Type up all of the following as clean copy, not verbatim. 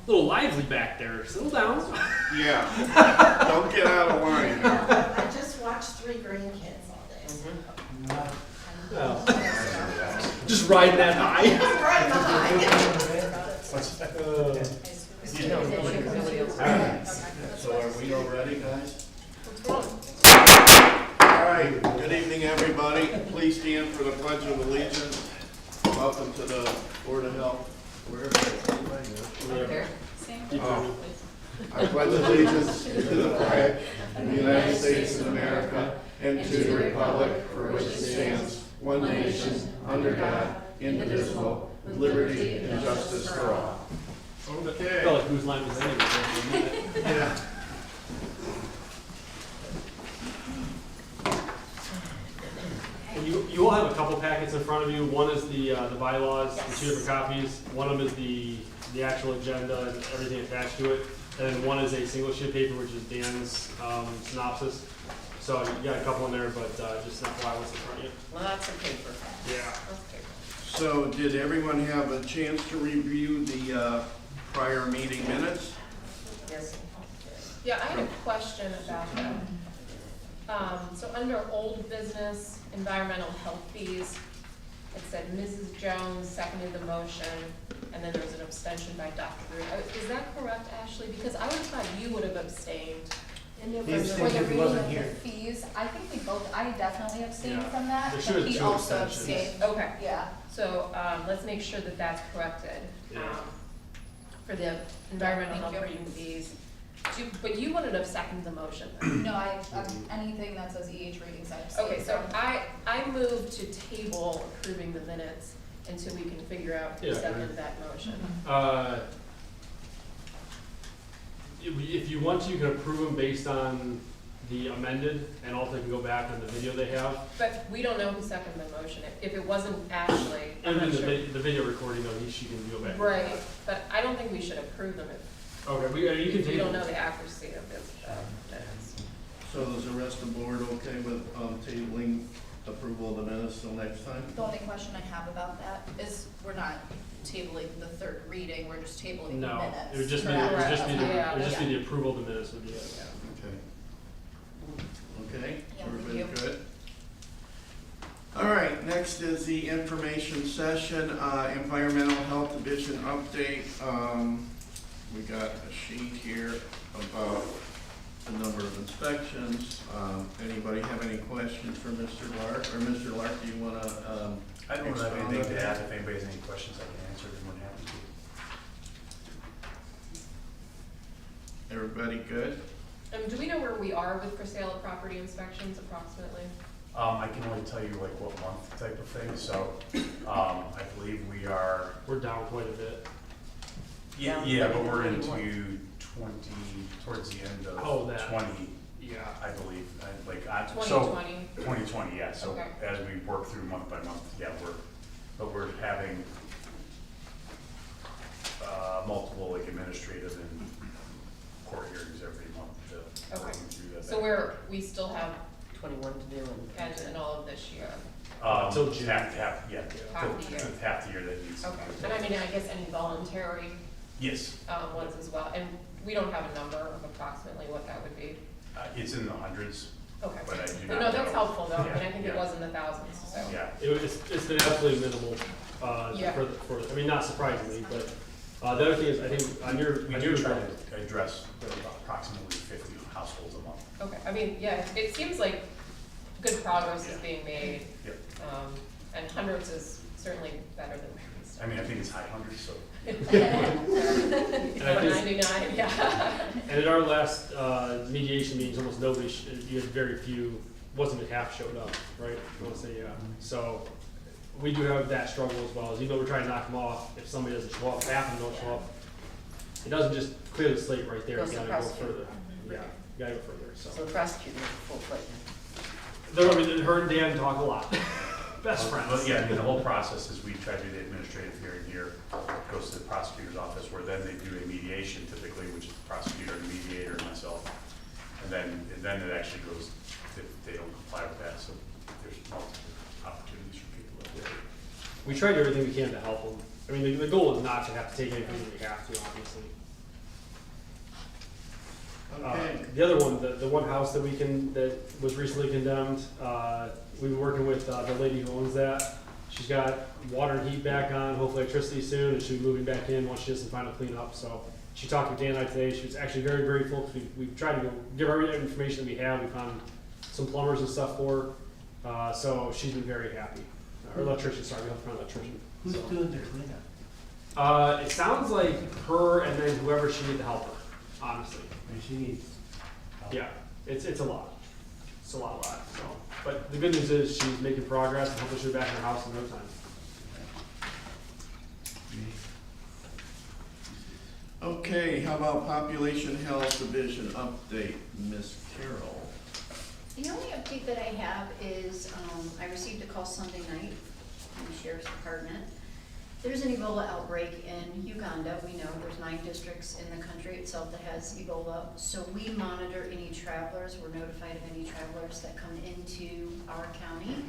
little lively back there. Settle down. Yeah, don't get out of line now. I just watched 3 grandkids all day. Oh. Just riding that high. Right behind. So are we all ready, guys? All right, good evening, everybody. Please stand for the Pledge of Allegiance. Welcome to the Board of Health. Where is it? I pledge allegiance to the flag of the United States of America and to the republic for which it stands, one nation, under God, indivisible, with liberty and justice for all. I felt like whose line was anyway. Yeah. And you all have a couple packets in front of you. One is the bylaws, the 2 different copies. One of them is the actual agenda and everything attached to it. And then one is a single sheet of paper, which is Dan's synopsis. So you got a couple in there, but just not why what's in front of you. Lots of paper. Yeah. So did everyone have a chance to review the prior meeting minutes? Yes. Yeah, I had a question about that. So under old business, environmental health fees, it said Mrs. Jones seconded the motion, and then there was an abstention by Dr. Root. Is that correct, Ashley? Because I would have thought you would have abstained. For the reading of the fees, I think we both, I definitely abstained Yeah. from that, There should and have he two also abstentions. abstained. Okay, Yeah. so let's make sure that that's corrected. Yeah. For the environmental Thank health you. reading fees. But you wouldn't have seconded the motion. No, anything that says EH ratings, I abstain. Okay, so I move to table approving the minutes until we can figure out who Yeah. seconded that motion. If you want to, you can approve them based on the amended, and also can go back on the video they have. But we don't know who seconded the motion. If it wasn't Ashley, I'm And then not sure. the video recording, though, she can go back. Right, but I don't think we should approve them if Okay, you can we take. don't know the accuracy of this minutes. So is the rest of the board okay with tabling approval of the minutes till next time? The only question I have about that is we're not tabling the 3rd reading, we're just tabling the No, minutes. it would just be, correct? it would just be, Yeah. it would just be the approval of the minutes would be it. Okay. Okay, Yeah, everybody thank you. good? All right, next is the information session, environmental health division update. We got a sheet here about the number of inspections. Anybody have any questions for Mr. Lark? Or Mr. Lark, do you wanna, I don't have anything to add. If anybody has any questions, I can answer them when happy to. everybody good? Do we know where we are with for sale of property inspections approximately? I can only tell you like what month type of thing, so, I believe we are. We're down quite a bit. Yeah, but we're into 20, towards the end of Oh, that. 20, Yeah. I believe, so. 2020? 2020, yeah, so Okay. as we work through month by month, yeah, we're having, multiple like administrative and court hearings every month to Okay. work through that. So we still have 21 to do and all of this year. Till June. Half the year. Half the year. Half the year that needs. Okay, and I mean, I guess any voluntary Yes, ones as well, and we don't have a number of approximately what that would be. it's in the hundreds, Okay. but I do But not no, that's know. helpful though, I mean, I Yeah, think it yeah. was in the thousands, so. Yeah, It's been absolutely minimal, Yeah. for, I mean, not surprisingly, but, the other thing is, I think, on your. we on do your try bill- to address approximately 50 households a month. Okay, I mean, yeah, it seems like good progress is Yeah. being made, Yep. and hundreds is certainly better than where we I started. mean, I think it's high hundreds, so. And I But think- 99, yeah. And at our last mediation meetings, almost nobody, you had very few, wasn't even half showed up, right? I want to say, yeah. So we do have that struggle as well, as even though we're trying to knock them off, if somebody doesn't show up, half of them don't show up, it doesn't just clear the slate right there, you Goes to gotta go prosecutor. further. Yeah, you gotta go further, So so. the prosecutor is full plate. There, I mean, her and Dan talk a lot, best friends. Well, yeah, I mean, the whole process is we try to do the administrative hearing here, goes to the prosecutor's office, where then they do a mediation typically, which is the prosecutor, the mediator, and myself. And then it actually goes, if they don't comply with that, so there's multiple opportunities for people to do it. We try to do everything we can to help them. I mean, the goal is not to have to take anything that we have to, obviously. Okay. The other one, the one house that that was recently condemned, we've been working with the lady who owns that. She's got water and heat back on, hopefully electricity soon, and she'll be moving back in once she does the final cleanup. So she talked with Dan and I today. She was actually very grateful because we've tried to give her every information that we have. We found some plumbers and stuff for her. So she's been very happy. Or electrician, sorry, we have to find an electrician. Who's So, doing the cleanup? it sounds like her and then whoever she needs to help her, honestly. I mean, she needs help. Yeah, it's a lot. It's a lot, so. But the good news is she's making progress and hopefully she'll be back in her house in no time. Okay, how about Population Health Division update, Miss Carol? The only update that I have is, I received a call Sunday night from the Sheriff's Department. There's an Ebola outbreak in Uganda. We know there's 9 districts in the country itself that has Ebola. So we monitor any travelers. We're notified of any travelers that come into our county.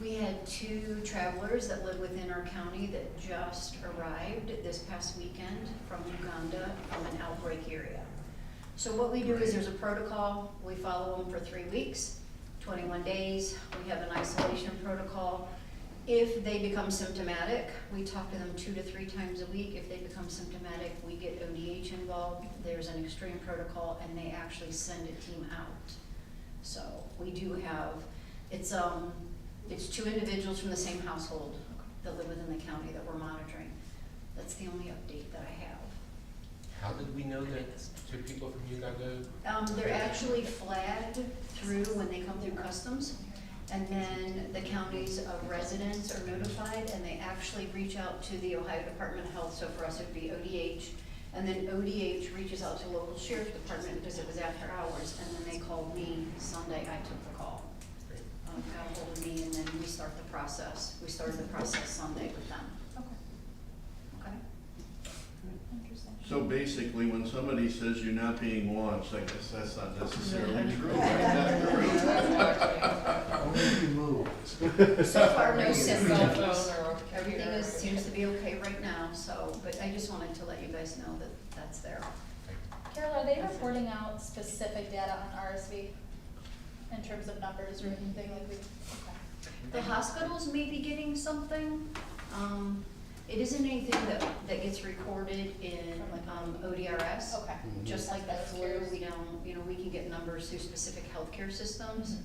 We had 2 travelers that live within our county that just arrived this past weekend from Uganda from an outbreak area. So what we do is there's a protocol. We follow them for 3 weeks, 21 days. We have an isolation protocol. If they become symptomatic, we talk to them 2 to 3 times a week. If they become symptomatic, we get ODH involved. There's an extreme protocol, and they actually send a team out. So we do have, it's 2 individuals from the same household that live within the county that we're monitoring. That's the only update that I have. How did we know that 2 people from Uganda? They're actually flagged through when they come through customs. And then the county's residents are notified, and they actually reach out to the Ohio Department of Health. So for us, it would be ODH. And then ODH reaches out to local sheriff's department because it was after hours. And then they called me Sunday. I took the call. Got a hold of me, and then we start the process. We started the process Sunday with them. Okay. So basically, when somebody says you're not being launched, I guess that's not necessarily true. Is that true? Only if you move. So far, no Cell symptoms. phone or Everything seems to be okay right now, so, but I just wanted to let you guys know that that's there. Carol, are they reporting out specific data on RSV in terms of numbers or anything like we? Okay. The hospitals may be getting something. It isn't anything that gets recorded in ODRS. Okay. Just like the I was flu, curious. we don't, we can get numbers through specific healthcare systems,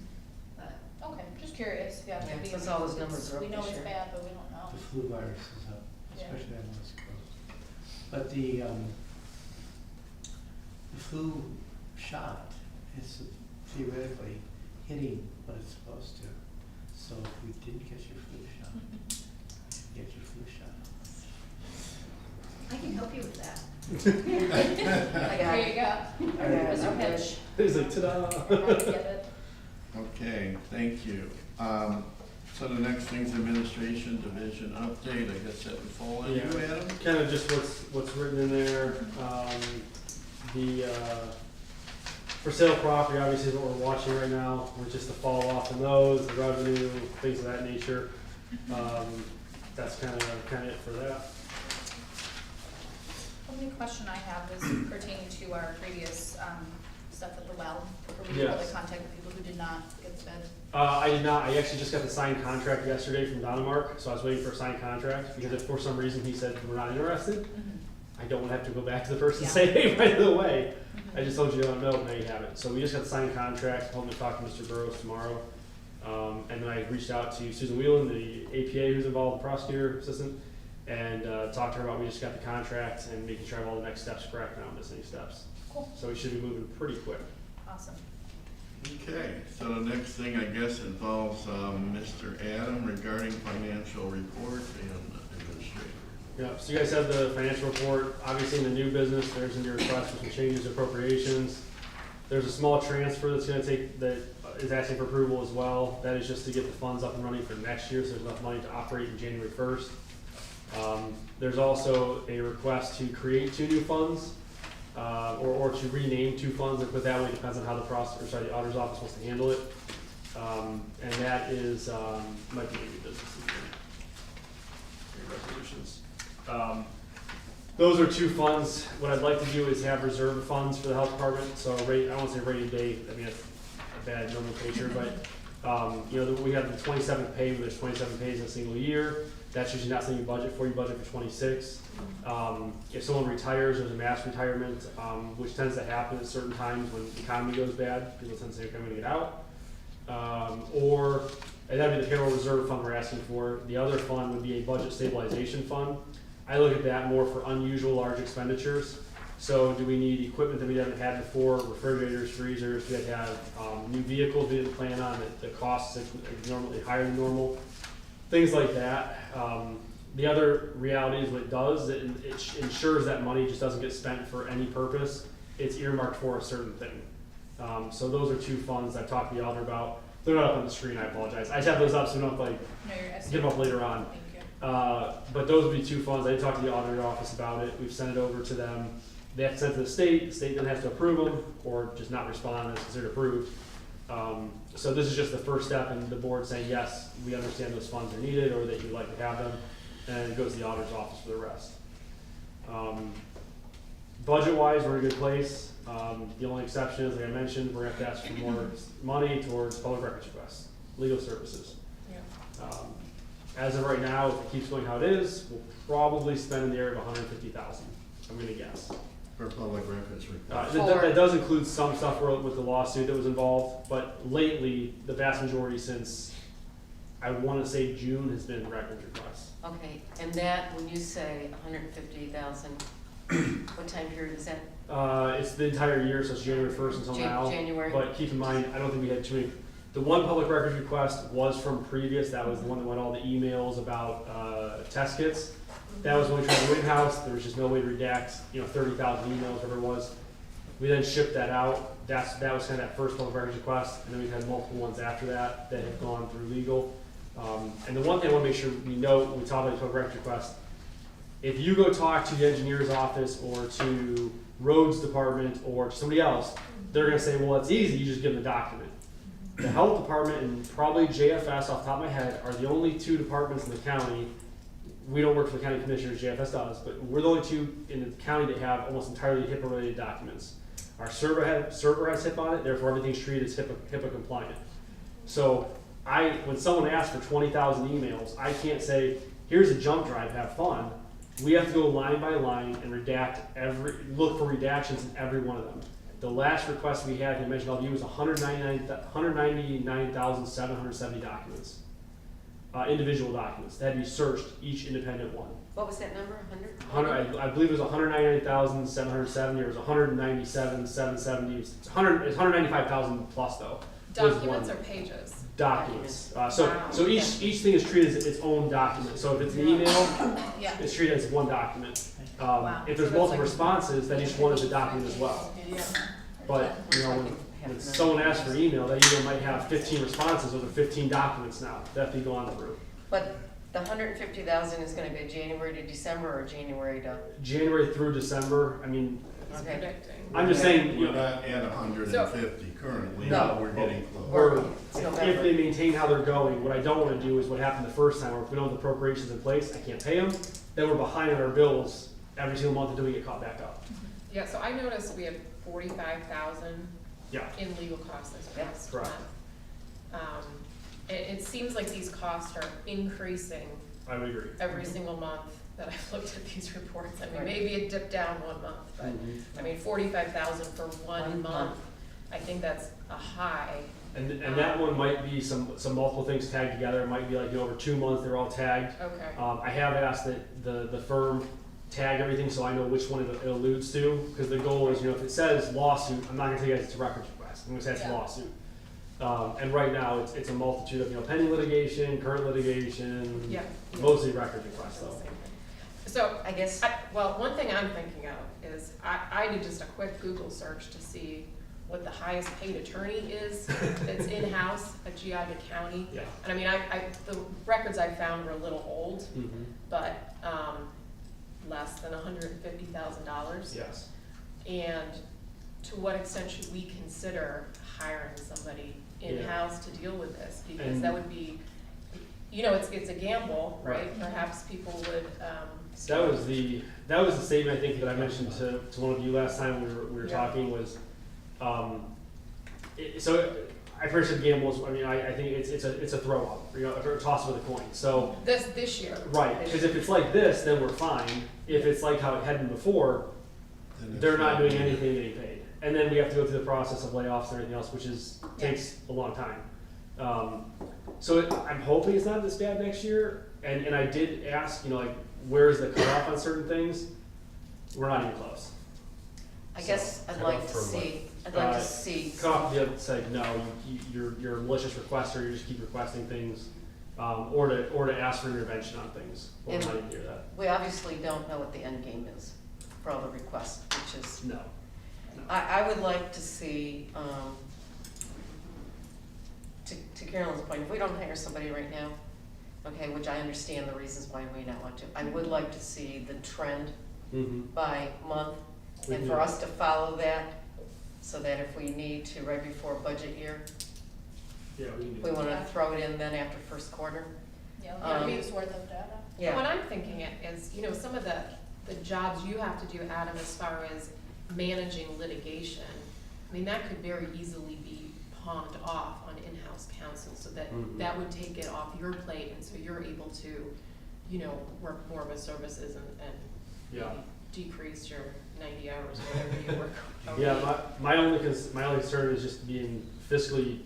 but. Okay, just curious, yeah. Yeah, maybe since all those numbers are up We know this it's year. bad, but we don't know. The flu virus is up, Yeah. especially on the West Coast. But the flu shot is theoretically hitting what it's supposed to. So if you didn't get your flu shot, you should get your flu shot. I can help you with that. I got There it. you go. I got it. Was your pitch. It's like, ta-da. Everyone get it. Okay, thank you. So the next thing's Administration Division update. I guess that would fall on you, Yeah. Adam? Kind of just what's written in there. The for sale property obviously is what we're watching right now. We're just the fall off in those, the revenue, things of that nature. That's kind of it for that. Only question I have is pertaining to our previous stuff at the well. Were we able Yes. to contact the people who did not get the bid? I did not. I actually just got the signed contract yesterday from Donemark, so I was waiting for a signed contract because if for some reason he said we're not interested, I don't want to have to go back to the person and say, hey, by the way, I just told you I don't know, now you have it. So we just got the signed contract. Hoping to talk to Mr. Burrows tomorrow. And then I reached out to Susan Whelan, the APA who's involved, the prosecutor assistant, and talked to her about we just got the contract and making sure I have all the next steps correct and I don't miss any steps. Cool. So we should be moving pretty quick. Awesome. Okay, so the next thing, I guess, involves Mr. Adam regarding financial report and administrator. Yeah, so you guys have the financial report. Obviously in the new business, there's in your request for some changes, appropriations. There's a small transfer that's gonna take, that is asking for approval as well. That is just to get the funds up and running for next year, so there's enough money to operate in January 1st. There's also a request to create 2 new funds, or to rename 2 funds, but that way it depends on how the the auditor's office wants to handle it. And that is, might be a new business. Resolutions. those are two funds. What I'd like to do is have reserve funds for the health department, so I don't want to say rainy day, I mean, that's a bad nomenclature, but, you know, we have the 27th pay, when there's 27 pays in a single year. That's usually not something you budget for, you budget for 26. If someone retires, there's a mass retirement, which tends to happen at certain times when the economy goes bad, people tend to say, okay, I'm gonna get out. And that'd be the payroll reserve fund we're asking for. The other fund would be a budget stabilization fund. I look at that more for unusual large expenditures. So do we need equipment that we haven't had before, refrigerators, freezers, do we have new vehicles we didn't plan on, that the costs are normally higher than normal? Things like that. The other reality is what it does, it ensures that money just doesn't get spent for any purpose. It's earmarked for a certain thing. So those are two funds I've talked to the auditor about. They're not up on the screen, I apologize. I just have those up so we don't have to get them up later on. Thank you. But those would be two funds. I did talk to the auditor office about it. We've sent it over to them. They have to send it to the state then has to approve them or just not respond and it's considered approved. So this is just the first step in the board saying, yes, we understand those funds are needed or that you'd like to have them, and it goes to the auditor's office for the rest. Budget-wise, we're in a good place. The only exception is, like I mentioned, we're gonna have to ask for more money towards public records requests, legal services. Yeah. As of right now, if it keeps going how it is, we'll probably spend in the area of $150,000, I'm gonna guess. For public records request. That does include some stuff with the lawsuit that was involved, but lately, the vast majority since, I wanna say June, has been records requests. Okay, and that, when you say 150,000, what time period is that? It's the entire year, so it's January 1st until now. January. But keep in mind, I don't think we had too many. The one public records request was from previous. That was the one that went all the emails about test kits. That was when we tried to in-house. There was just no way to redact, 30,000 emails, whatever it was. We then shipped that out. That was kind of that first public records request, and then we've had multiple ones after that that have gone through legal. And the one thing I want to make sure we note when we talk about the public records request, if you go talk to the engineer's office or to roads department or to somebody else, they're going to say, well, it's easy, you just give them the document. The health department and probably JFS, off the top of my head, are the only two departments in the county. We don't work for the county commissioners, JFS does, but we're the only two in the county that have almost entirely HIPAA-related documents. Our server has HIPAA on it, therefore everything's treated as HIPAA compliant. So when someone asks for 20,000 emails, I can't say, here's a jump drive, have fun. We have to go line by line and look for redactions in every one of them. The last request we had, I mentioned all of you, was 199,770 documents, individual documents that had to be searched, each independent one. What was that number, 100? I believe it was 199,770, or it was 197,770. It's 195,000 plus though. Documents or pages? Documents. Wow. So each thing is treated as its own document. So if it's an email, Yeah. it's treated as one document. Wow. If there's So multiple it's responses, then each one is a document as well. Yeah. But when someone asks for email, that email might have 15 responses. Those are 15 documents now that have to be gone through. But the 150,000 is gonna be January to December or January to, January through December. I mean, It's Okay. predicting. I'm just saying, We're not at 150 currently, No. but we're getting close. or It's if November. they maintain how they're going, what I don't want to do is what happened the first time, where if we don't have the appropriations in place, I can't pay them. Then we're behind on our bills every single month until we get caught back up. Yeah, so I noticed we have 45,000 Yeah. in legal costs this Yep. past Correct. month. It seems like these costs are increasing I would agree. every single month that I've looked at these reports. I mean, Right. maybe it dipped down one month, but, Mhm. I mean, 45,000 for one One month, month. I think that's a high. And that one might be some multiple things tagged together. It might be like, over 2 months, they're all tagged. Okay. I have asked that the firm tag everything so I know which one it alludes to, because the goal is, if it says lawsuit, I'm not gonna tell you guys it's a records request. I'm gonna say it's Yeah. lawsuit. And right now, it's a multitude of, pending litigation, current litigation, Yeah. mostly records requests Same though. thing. So, I guess, well, one thing I'm thinking of is I did just a quick Google search to see what the highest paid attorney is that's in-house at Geauga County. Yeah. And I mean, the records I found were a little old, Mhm. but less than $150,000. Yes. And to what extent should we consider hiring somebody in-house to deal with this? Because And- that would be, it's a gamble, right? Right. Perhaps people would That was the statement I think that I mentioned to one of you last time we were Yeah. talking was, so I first said gambles, I mean, I think it's a throw up, you know, a toss of the coin, so. This year. Right, because if it's like this, then we're fine. If it's like how it had been before, Then it's they're not doing good. anything getting paid. And then we have to go through the process of layoffs and everything else, which takes a long time. I'm hoping it's not this bad next year. And I did ask, you know, like, where's the cutoff on certain things? We're not even close. I guess I'd cut like off to for what? see, I'd like to see. Cutoff, the other side, no, you're a malicious requester, you just keep requesting things, or to ask for intervention on things. We're And- not even near that. We obviously don't know what the end game is for all the requests, which is, No. I would like to see, to Carolyn's point, if we don't hire somebody right now, okay, which I understand the reasons why we may not want to, I would like to see the trend Mm-hmm. by month, We and can for do us to follow that, so that if we need to, right before budget year, Yeah, we can do we that. wanna Yeah. throw it in then after first quarter. Yeah, Um, weeks worth of data. What I'm thinking is, you know, some of the jobs you have to do, Adam, as far as managing litigation, I mean, that could very easily be pawned off on in-house counsel, so that, Mhm. that would take it off your plate, and so you're able to, you know, work more with services and Yeah. maybe decrease your 90 hours, or whatever you work. a Yeah, week. my only concern is just being fiscally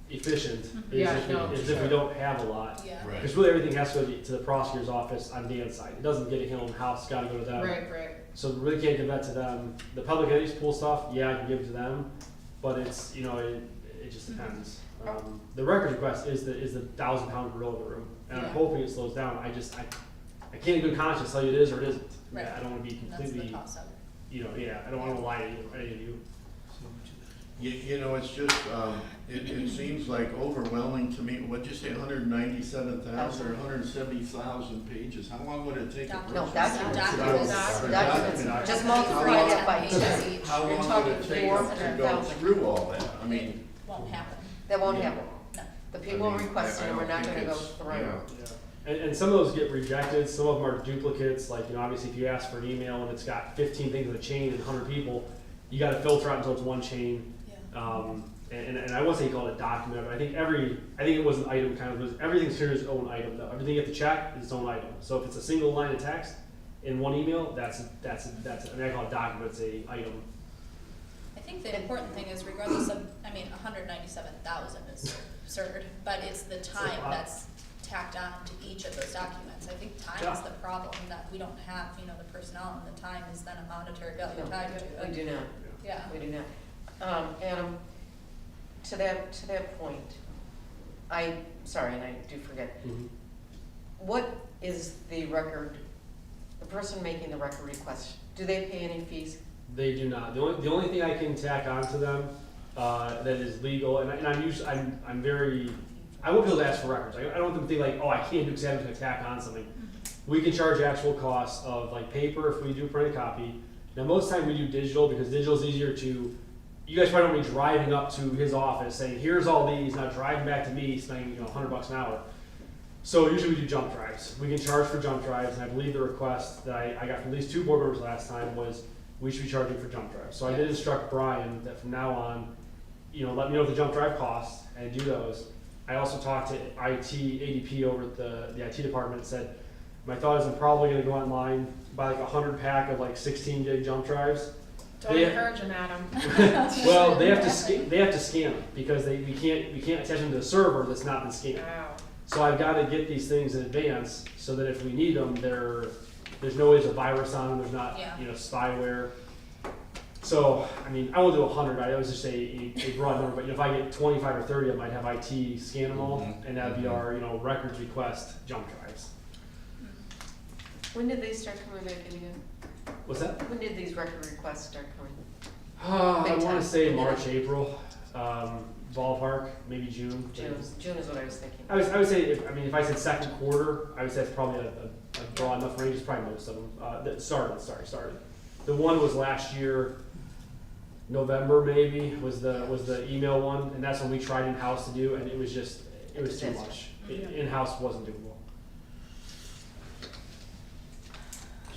efficient, Yeah, is no, if sure. we don't have a lot. Yeah. Right. Because really everything has to go to the prosecutor's office on Dan's side. It doesn't get to him in-house, it's gotta go to them. Right. So we really can't give that to them. The public entities pool stuff, yeah, I can give it to them, but it's, you know, it just depends. The record request is the 1,000-pound gorilla in the room, and I'm Yeah. hoping it slows down. I can't in good conscience tell you it is or it isn't. Right. I don't wanna be And that's the completely, toss up. you know, yeah, I don't wanna lie to any of you. So much of that. You know, it's just, it seems like overwhelming to me. What'd you say, 197,000 or 170,000 pages? How long would it take a person? No, to documents. go through Documents. all that? Documents, just multiply How that by long- two. pages each. How You're long talking would it take them to go 400,000. through all that? I mean. Won't happen, That won't Yeah. happen. no. The people I mean, requesting I them are don't not think gonna go it's- through. yeah. And some of those get rejected, some of them are duplicates, like, you know, obviously if you ask for an email and it's got 15 things in a chain and 100 people, you gotta filter out until it's one chain. Yeah. And I won't say you call it a document, but I think it was an item kind of, everything's here as its own item though. Everything you have to check is its own item. So if it's a single line of text in one email, that's, I mean, I call it a document, it's a item. I think the important thing is regardless of, 197,000 is absurd, but it's the time lot. that's tacked on to each of those documents. I think time is Yeah. the problem, that we don't have, the personnel, and the time is then a monetary value No, tied to it. We do not, Yeah. we do not. Adam, to that point, and I do forget, Mhm. what is the person making the record request, do they pay any fees? They do not. The only thing I can tack on to them that is legal, and I'm very, I won't be able to ask for records. I don't want them to think like, oh, I can't do because I'm just gonna tack on something. We can charge actual costs of like paper if we do print a copy. Now most time we do digital because digital is easier to. You guys probably don't want me driving up to his office saying, here's all these, now driving back to me spending $100 an hour. So usually we do jump drives. We can charge for jump drives, and I believe the request that I got from at least 2 board members last time was we should be charging for jump drives. So I did instruct Brian that from now on, let me know what the jump drive costs and do those. I also talked to ADP over at the IT department and said, my thought is I'm probably gonna go online, buy like 100 pack of like 16 gig jump drives. Don't They- encourage them, Adam. Well, they have to scan them because we can't attach them to a server that's not been scanned. Wow. So I've got to get these things in advance so that if we need them, there's no way there's a virus on them. There's not Yeah. spyware. So I won't do 100. I was just a broad number, but if I get 25 or 30, I might have IT scan them all, and that'd be our records request jump drives. When did they start coming back in again? What's that? When did these record requests start coming? I Big want time. to say March, April, ballpark, maybe June. June is what I was thinking. I would say if I said second quarter, I would say it's probably a broad enough range. It's probably most of them that started. The one was last year, November maybe was the email one, and that's when we tried in house to do, and it was too Disaster. much. In house wasn't doable.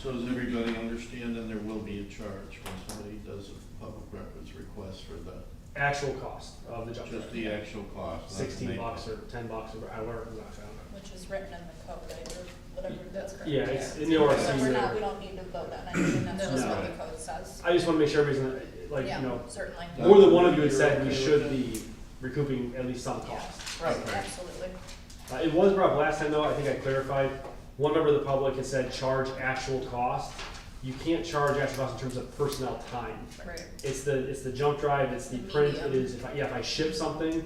So does everybody understand, and there will be a charge when somebody does a public records request for the, Actual cost of the jump just drive. the actual cost? not the $16 main or cost. $10 or however I found it. Which is written in the code, right, or whatever. That's correct. Yeah, it's in the So ORC we're not, there. we don't need to vote on anything, that's just No. what the code says. I just wanna make sure everybody's, like, Yeah, you know, certainly. more than one of you had said we You're okay should with be recouping at least some Yeah. cost. Right. Absolutely. It was brought up last time though, I think I clarified, one member of the public had said charge actual cost. You can't charge actual cost in terms of personnel time. Right. It's the jump drive, it's the print, it is, if I ship something,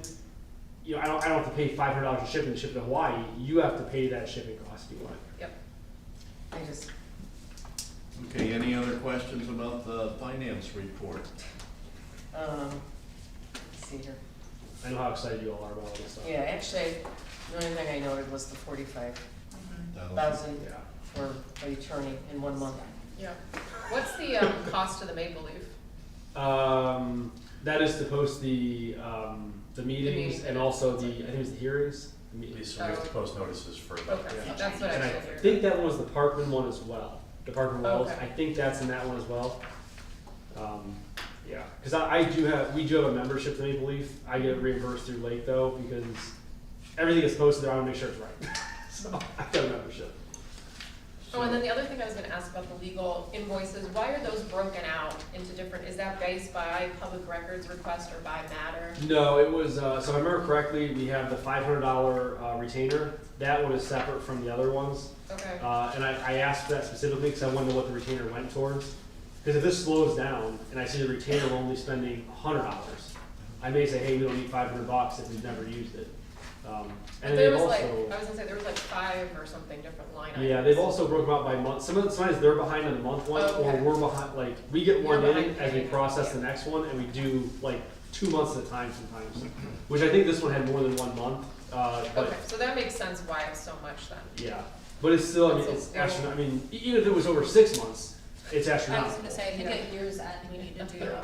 you know, I don't have to pay $500 to ship to Hawaii, you have to pay that shipping cost if you want. Yep. I just, Okay, any other questions about the finance report? let's see here. I know how excited you all are about all this stuff. Yeah, actually, the only thing I noted was the 45,000 Yeah. for the attorney in 1 month. Yeah. What's the cost of the Maple Leaf? That is to post the meetings meeting and also the, I think it's the hearings. The me- So we have to post notices for the. Okay, Yeah. that's what I And I figured. think that one was the Parkman one as well, the Parkman Wells, Okay. I think that's in that one as well. Yeah, cause we do have a membership to Maple Leaf, I get reimbursed through Lake though, because everything gets posted there, I wanna make sure it's right. So, I got a membership. Oh, and then the other thing I was gonna ask about the legal invoices, why are those broken out into different, is that based by public records request or by matter? No, it was, so if I remember correctly, we have the $500 retainer, that one is separate from the other ones. Okay, And I asked for that specifically because I wanted to know what the retainer went towards. Because if this slows down and I see the retainer only spending $100, I may say, hey, we don't need $500 if we've never used it. And there they've was like, also, I was gonna say, there was like 5 or something different line items. yeah, they've also broken out by month. Sometimes they're behind on the month one, or Okay. we're behind, like, we get one You're in behind as we paying. process the next one, and we do like 2 months at a time sometimes. Which I think this one had more than 1 month, Okay, but so that makes sense why it's so much then. yeah. But it's still, I mean, That's it's a- astronomical. I mean, even if it was over 6 months, it's I was astronomical. gonna say, I think at year's end, we need to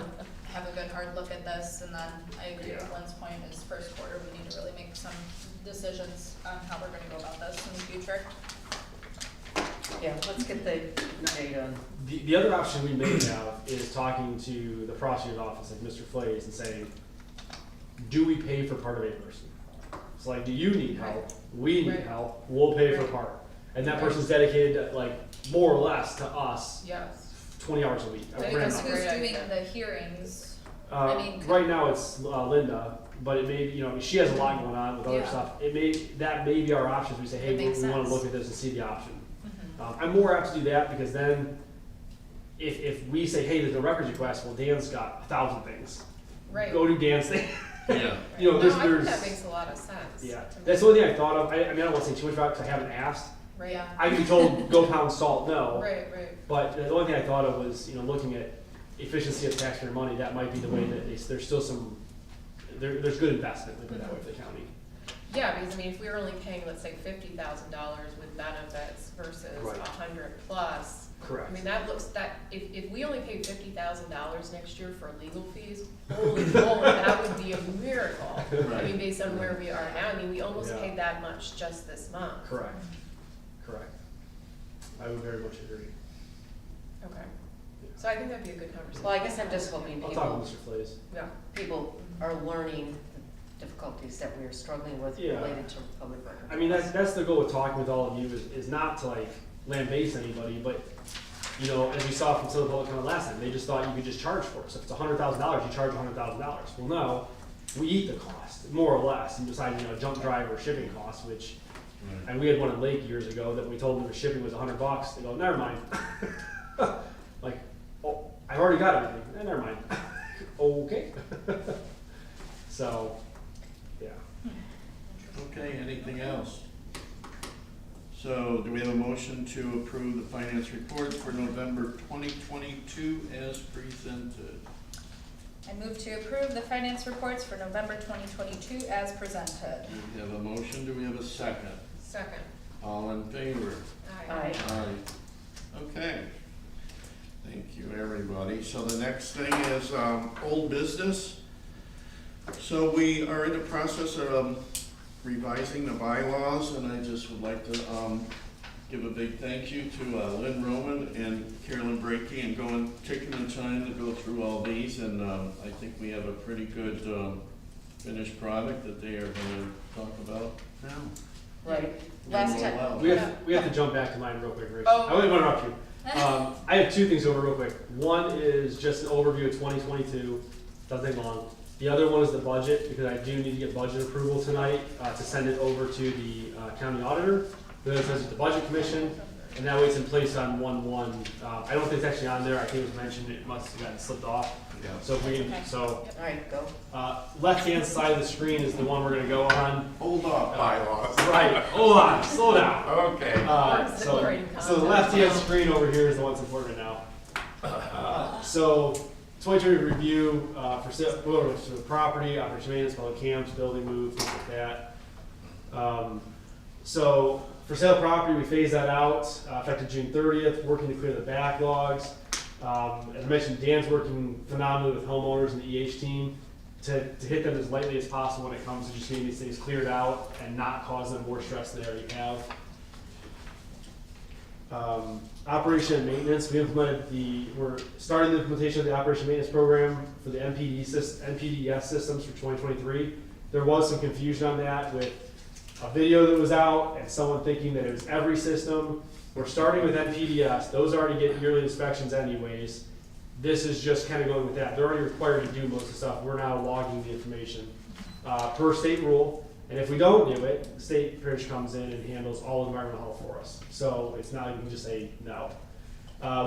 have a good hard look at this, and then I agree with Yeah. Lynn's point, is first quarter, we need to really make some decisions on how we're gonna go about this in the future. Yeah, let's get the data. The other option we may have is talking to the prosecutor's office, like Mr. Flays, and saying, do we pay for part of a person? It's like, do you need help? We need Right. help, we'll pay for Right. part. And that Right. person's dedicated, like, more or less to us, Yes. 20 hours a week. I think grand that's number. Who's great doing idea. the hearings? Uh, I mean, right now it's Linda, but it may, you know, she has a lot going on with other Yeah. stuff. That may be our options. We say, hey, It we makes wanna sense. look at this and see the option. Mhm. I'm more apt to do that because then if we say, hey, there's a records request, well, Dan's got 1,000 things. Right. Go do Dan's thing. Yeah. You know, No, I think there's, that makes a lot of sense. yeah, to me. that's the only thing I thought of. I mean, I don't wanna say too much about it because I haven't asked. Right, Yeah. I can be told, go pound salt, no. right, right. But the only thing I thought of was, you know, looking at efficiency of taxpayer money, that might be the way that there's still some, there's good investment, let me put it that way, for the county. Yeah, because I mean, if we were only paying, let's say, $50,000 with benefits versus Right. 100 plus, Correct. I mean, that looks, if we only paid $50,000 next year for legal fees, holy moly, that would be a miracle. I Right. mean, based on where we are now, I mean, we almost Yeah. paid that much just this month. Correct. Correct. I would very much agree. Okay, so I think that'd be a good conversation. Well, I guess I'm just hoping I'll talk with people, Mr. Flays. Yeah, people are learning the difficulties that we are struggling with Yeah. related to public records. I mean, that's the goal with talking with all of you is not to like lambaste anybody, but you know, as we saw from Southern Public Comment last time, they just thought you could just charge for it. So if it's $100,000, you charge $100,000. Well, no, we eat the cost, more or less, and besides, you know, jump drive or shipping costs, which, and we had one in Lake years ago that we told them the shipping was $100. They go, never mind. Like, oh, I've already got everything. Never mind. Okay. So, yeah. Okay, anything else? So do we have a motion to approve the finance reports for November 2022 as presented? I move to approve the finance reports for November 2022 as presented. We have a motion, do we have a second? second. All in favor? Aye. Aye. Okay. Thank you, everybody. So the next thing is old business. So we are in the process of revising the bylaws, and I just would like to give a big thank you to Lynn Roman and Carolyn Brakey and taking the time to go through all these, and I think we have a pretty good finished product that they are gonna talk about now. Right, Yeah, last well, time, wow. We have to jump back to mine real quick, Rich. Oh. I wouldn't want to interrupt you. I have two things over real quick. One is just an overview of 2022, doesn't take long. The other one is the budget, because I do need to get budget approval tonight to send it over to the county auditor. Then it says the budget commission, and that way it's in place on 1/1. I don't think it's actually on there. I think it was mentioned. It must have gotten slipped off. Yeah. So if we can, all right, go. left-hand side of the screen is the one we're gonna go on. Hold off, bylaws. Right. Hold on. Slow down. Okay. Exhilarating So the left-hand screen over here is the one that's important right now. So 2020 review for sale, for the property, operation maintenance, public camps, building move, things like that. So for sale property, we phase that out effective June 30th, working to clear the backlogs. As I mentioned, Dan's working phenomenally with homeowners and the EH team to hit them as lightly as possible when it comes to just getting these things cleared out and not cause them more stress than they already have. Operation and maintenance, we're starting the implementation of the operation maintenance program for the NPDES systems for 2023. There was some confusion on that with a video that was out and someone thinking that it was every system. We're starting with NPDES. Those already get yearly inspections anyways. This is just kind of going with that. They're already required to do most of the stuff. We're now logging the information per state rule. And if we don't do it, the state pretty much comes in and handles all environmental health for us. So it's not even just say no.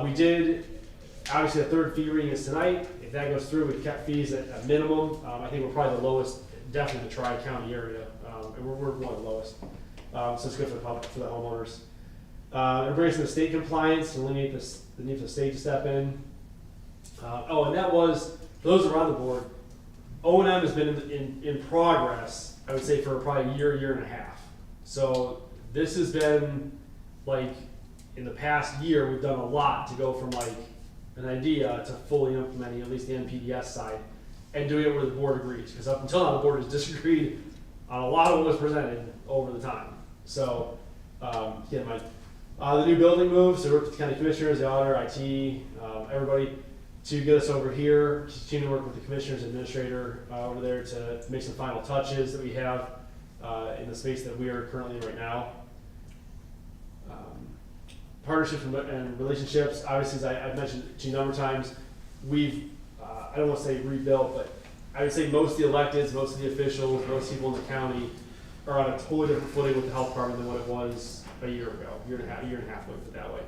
We did, obviously the third fee reading is tonight. If that goes through, we've kept fees at a minimum. I think we're probably the lowest, definitely in the Tri-County area. And we're one of the lowest. So it's good for the public, for the homeowners. Embracing the state compliance and eliminate the need for the state to step in. And that was, for those around the board, O&M has been in progress, I would say, for probably a year and a half. So this has been, like, in the past year, we've done a lot to go from, like, an idea to fully implementing at least the NPDES side and doing it where the board agrees. Because up until now, the board has disagreed on a lot of what was presented over the time. So, yeah, the new building moves, so we work with the county commissioners, the auditor, IT, everybody, to get us over here, continue to work with the commissioners, administrator over there to make some final touches that we have in the space that we are currently in right now. Partnerships and relationships, obviously, as I've mentioned to you a number of times, we've, I don't want to say rebuilt, but I would say most of the electeds, most of the officials, most people in the county are on a totally different footing with the health department than what it was a year ago, year and a half, put it that way.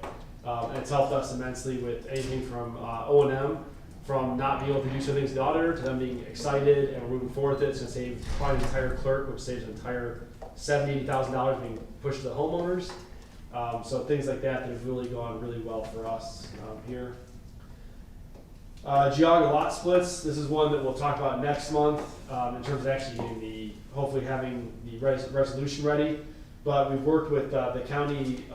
And it's helped us immensely with anything from O&M, from not being able to do some things to the auditor, to them being excited and we're moving forward with it. It's going to save probably the entire clerk, which saves an entire $70,000, $80,000 being pushed to the homeowners. So things like that have really gone really well for us here. Geauga lot splits. This is one that we'll talk about next month in terms of actually getting hopefully having the resolution ready. But we've worked with the county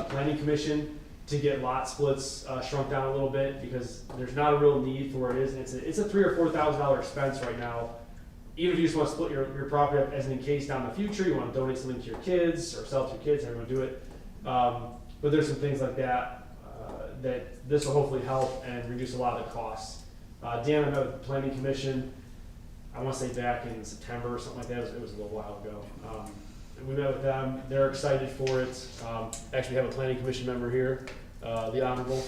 planning commission to get lot splits shrunk down a little bit because there's not a real need for where it is. It's a $3,000 or $4,000 expense right now. Even if you just want to split your property up as an in case down the future, you want to donate something to your kids or sell it to your kids, everyone do it. But there's some things like that that this will hopefully help and reduce a lot of the costs. Dan, I met with the planning commission, I want to say back in September or something like that. It was a little while ago. And we met with them. They're excited for it. Actually, we have a planning commission member here, the Honorable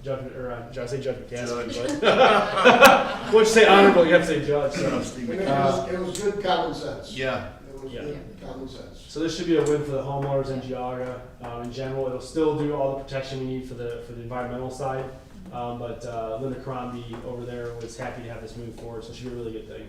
Judge, or I say Judge McCaskey, but once you say Honorable, you have to say Judge. So. It was good common sense. Yeah. It was good common sense. So this should be a win for the homeowners in Geauga in general. It'll still do all the protection we need for the environmental side. But Linda Crombie over there was happy to have this move forward, so it should be a really good thing.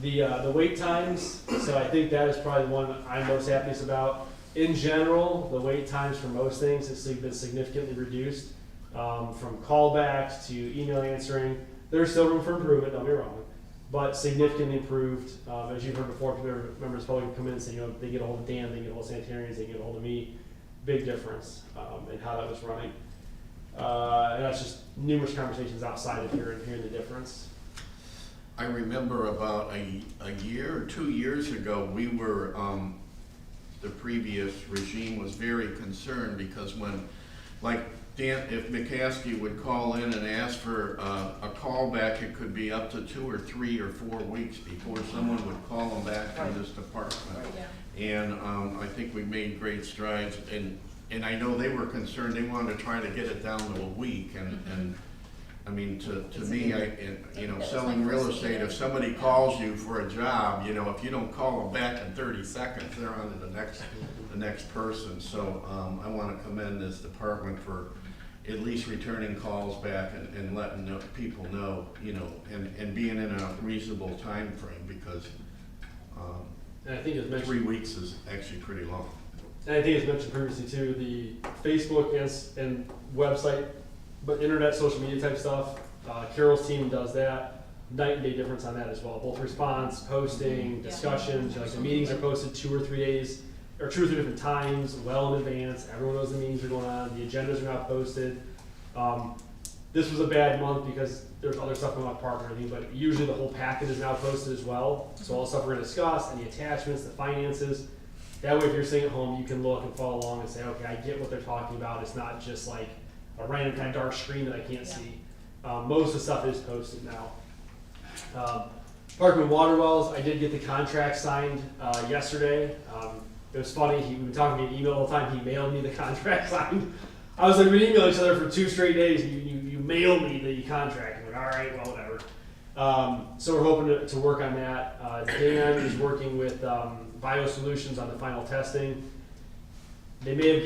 The wait times, so I think that is probably the one I'm most happiest about. In general, the wait times for most things has been significantly reduced, from callbacks to email answering. There's still room for improvement, don't be wrong, but significantly improved. As you've heard before, members probably come in and say, they get a hold of Dan, they get a hold of sanitarians, they get a hold of me. Big difference in how that was running. And that's just numerous conversations outside of here and hearing the difference. I remember about a year or 2 years ago, we were the previous regime was very concerned, because when, like Dan, if McCaskey would call in and ask for a callback, it could be up to 2 or 3 or 4 weeks before someone would call them back from this department. And I think we made great strides, and I know they were concerned, they wanted to try to get it down to a week, and I mean, to me, you know, selling real estate, if somebody calls you for a job, you know, if you don't call them back in 30 seconds, they're on to the next person. So I want to commend this department for at least returning calls back and letting people know, you know, and being in a reasonable time frame, because And I think it's mentioned 3 weeks is actually pretty long. And I think it's mentioned previously too, the Facebook and website, but internet, social media type stuff. Carol's team does that. Night and day difference on that as well. Both response, posting, discussions. Like the meetings are posted 2 or 3 days, or 2 or 3 different times, well in advance. Everyone knows the meetings are going on. The agendas are not posted. This was a bad month because there's other stuff going on at Park and everything, but usually the whole packet is now posted as well. So all the stuff we're going to discuss, and the attachments, the finances. That way, if you're sitting at home, you can look and follow along and say, okay, I get what they're talking about. It's not just like a random kind of dark screen that I can't see. Most of the stuff is posted now. Parkman Water Wells, I did get the contract signed yesterday. It was funny, we've been talking via email all the time. He mailed me the contract signed. I was like, we email each other for 2 straight days. You mail me the contract. I'm like, all right, well, whatever. So we're hoping to work on that. Dan is working with BioSolutions on the final testing. They may have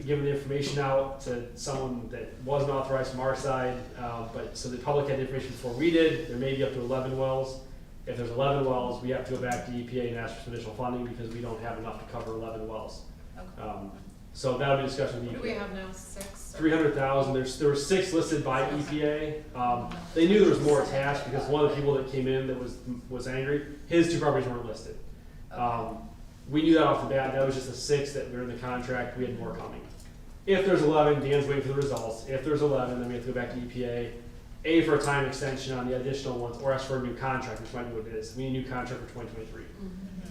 given the information out to someone that wasn't authorized from our side, but so the public had the information before we did. There may be up to 11 wells. If there's 11 wells, we have to go back to EPA and ask for some additional funding because we don't have enough to cover 11 wells. Okay. So that'll be a discussion with EPA. What do we have now, 6? 300,000. There were 6 listed by EPA. They knew there was more attached because one of the people that came in that was angry, his 2 properties weren't listed. We knew that off the bat. That was just the 6 that were in the contract. We had more coming. If there's 11, Dan's waiting for the results. If there's 11, then we have to go back to EPA, for a time extension on the additional ones, or ask for a new contract, which might be what it is. We need a new contract for 2023.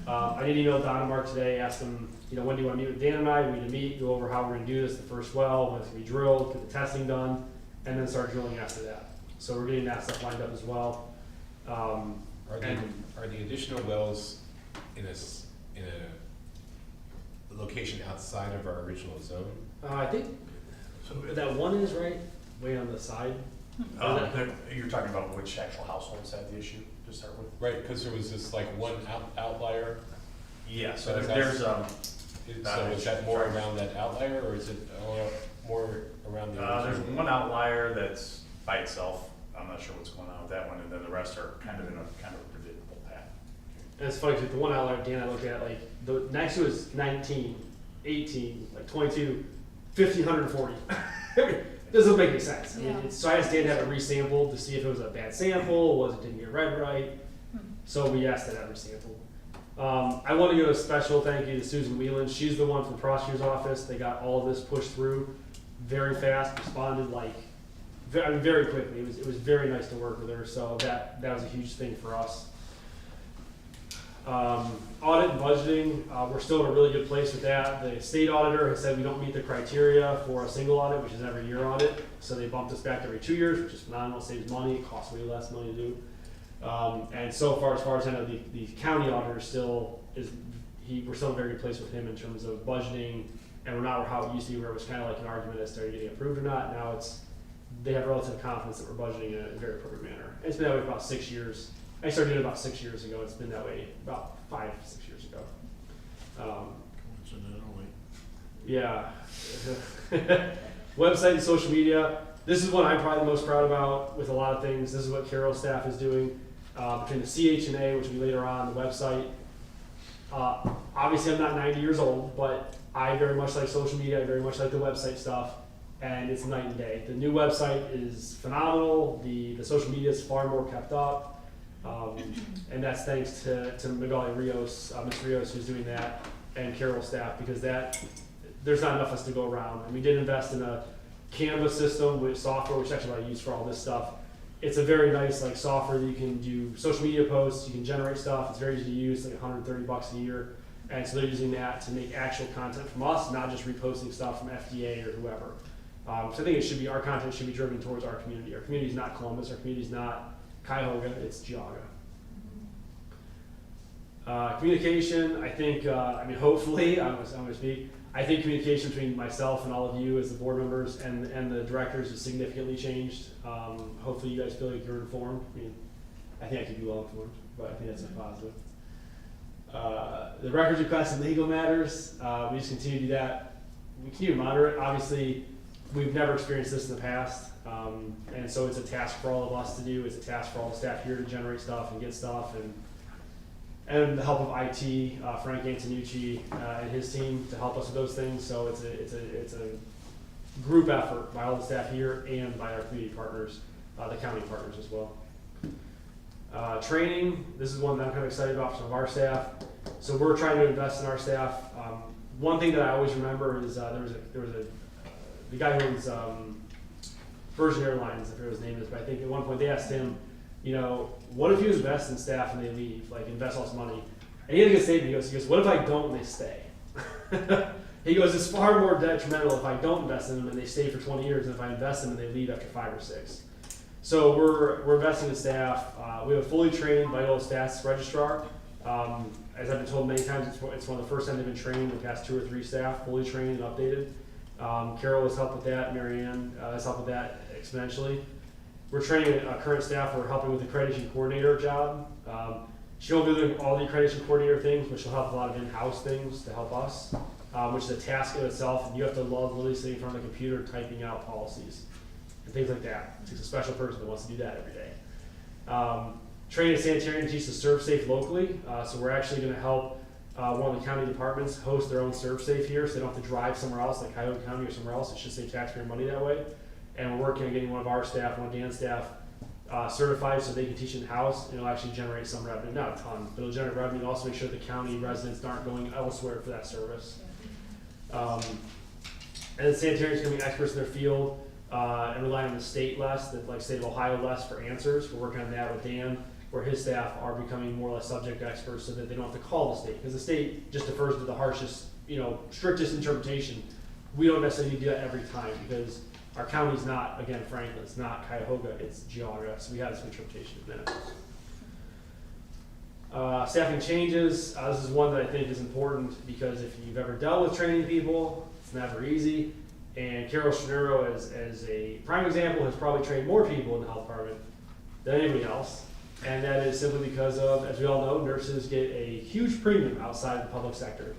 I did email Don and Mark today, asked them, you know, when do you want to meet with Dan and I? We need to meet, go over how we're going to do this, the first well, when it's going to be drilled, get the testing done, and then start drilling after that. So we're getting that stuff lined up as well. Are the additional wells in a location outside of our original zone? I think so that one is right way on the side. You're talking about which actual households had the issue to start with? Right, because there was this like one outlier. Yeah, So so that's- there's, So is that more around that outlier, or is it more around the there's original? one outlier that's by itself. I'm not sure what's going on with that one, and then the rest are kind of in a kind of a predictable path. And it's funny because the one outlier Dan I looked at, like the next to is 19, 18, like 22, 1,540. Doesn't make any sense. I mean, so I asked Dan to have it resampled to see if it was a bad sample, was it didn't get read right. So we asked to have it resampled. I want to give a special thank you to Susan Whelan. She's the one from the prosecutor's office. They got all of this pushed through very fast, responded like very quickly. It was very nice to work with her. So that was a huge thing for us. Audit and budgeting, we're still in a really good place with that. The state auditor has said we don't meet the criteria for a single audit, which is an every year audit. So they bumped us back to every 2 years, which is phenomenal, saves money, it costs way less money to do. And so far as I know, the county auditor still we're still in a very good place with him in terms of budgeting, and we're not how it used to be where it was kind of like an argument as to getting approved or not. Now they have relative confidence that we're budgeting in a very appropriate manner. It's been that way for about 6 years. I started doing it about 6 years ago. It's been that way about 5, 6 years ago. Coincidentally. Yeah. Website and social media. This is what I'm probably the most proud about with a lot of things. This is what Carol's staff is doing. Between the CH&A, which will be later on the website. Obviously, I'm not 90 years old, but I very much like social media. I very much like the website stuff, and it's night and day. The new website is phenomenal. The social media is far more kept up. And that's thanks to Magali Rios, Ms. Rios, who's doing that, and Carol's staff, because there's not enough of us to go around. And we did invest in a Canvas system with software, which is actually what I use for all this stuff. It's a very nice software that you can do social media posts, you can generate stuff. It's very easy to use, like $130 a year. And so they're using that to make actual content from us, not just reposting stuff from FDA or whoever. So I think it should be, our content should be driven towards our community. Our community is not Columbus, our community is not Cuyahoga, it's Geauga. Communication, I think, hopefully, I'm gonna speak, I think communication between myself and all of you as the board members and the directors has significantly changed. Hopefully you guys feel like you're informed. I think I can be well informed, but I think that's a positive. The records requests and legal matters, we just continue to do that. We continue to monitor it. Obviously, we've never experienced this in the past, and so it's a task for all of us to do. It's a task for all the staff here to generate stuff and get stuff, and the help of IT, Frank Antonucci and his team to help us with those things. So it's a group effort by all the staff here and by our community partners, the county partners as well. Training, this is one that I'm kind of excited about for some of our staff. So we're trying to invest in our staff. One thing that I always remember is there was the guy who owns Virgin Airlines, I forget what his name is, but I think at one point they asked him, what if you invest in staff and they leave, like invest all this money? And he had a good statement. He goes, what if I don't and they stay? He goes, it's far more detrimental if I don't invest in them and they stay for 20 years than if I invest in them and they leave after 5 or 6. So we're investing in staff. We have a fully trained vital stats registrar. As I've been told many times, it's one of the first times they've been trained, the past 2 or 3 staff, fully trained and updated. Carol has helped with that, Mary Ann has helped with that exponentially. We're training current staff, we're helping with the accreditation coordinator job. She won't be doing all the accreditation coordinator things, but she'll help a lot of in-house things to help us, which is a task in itself, and you have to love literally sitting in front of the computer typing out policies and things like that. It takes a special person that wants to do that every day. Training a sanitarian to teach to serve safe locally, so we're actually going to help one of the county departments host their own serve safe here, so they don't have to drive somewhere else, like Cuyahoga County or somewhere else. It should save taxpayer money that way. And we're working on getting one of our staff, one of Dan's staff, certified so they can teach in-house, and it'll actually generate some revenue, not a ton, but it'll generate revenue and also make sure the county residents aren't going elsewhere for that service. And the sanitarians can be experts in their field and rely on the state less, like state of Ohio less for answers. We're working on that with Dan, where his staff are becoming more or less subject experts so that they don't have to call the state, because the state just defers to the harshest, strictest interpretation. We don't necessarily need to do that every time, because our county's not, again, Franklin, it's not Cuyahoga, it's Geauga, so we have some interpretation of that. Staffing changes, this is one that I think is important, because if you've ever dealt with training people, it's never easy. And Carol Schernero, as a prime example, has probably trained more people in the health department than anybody else. And that is simply because of, as we all know, nurses get a huge premium outside the public sector.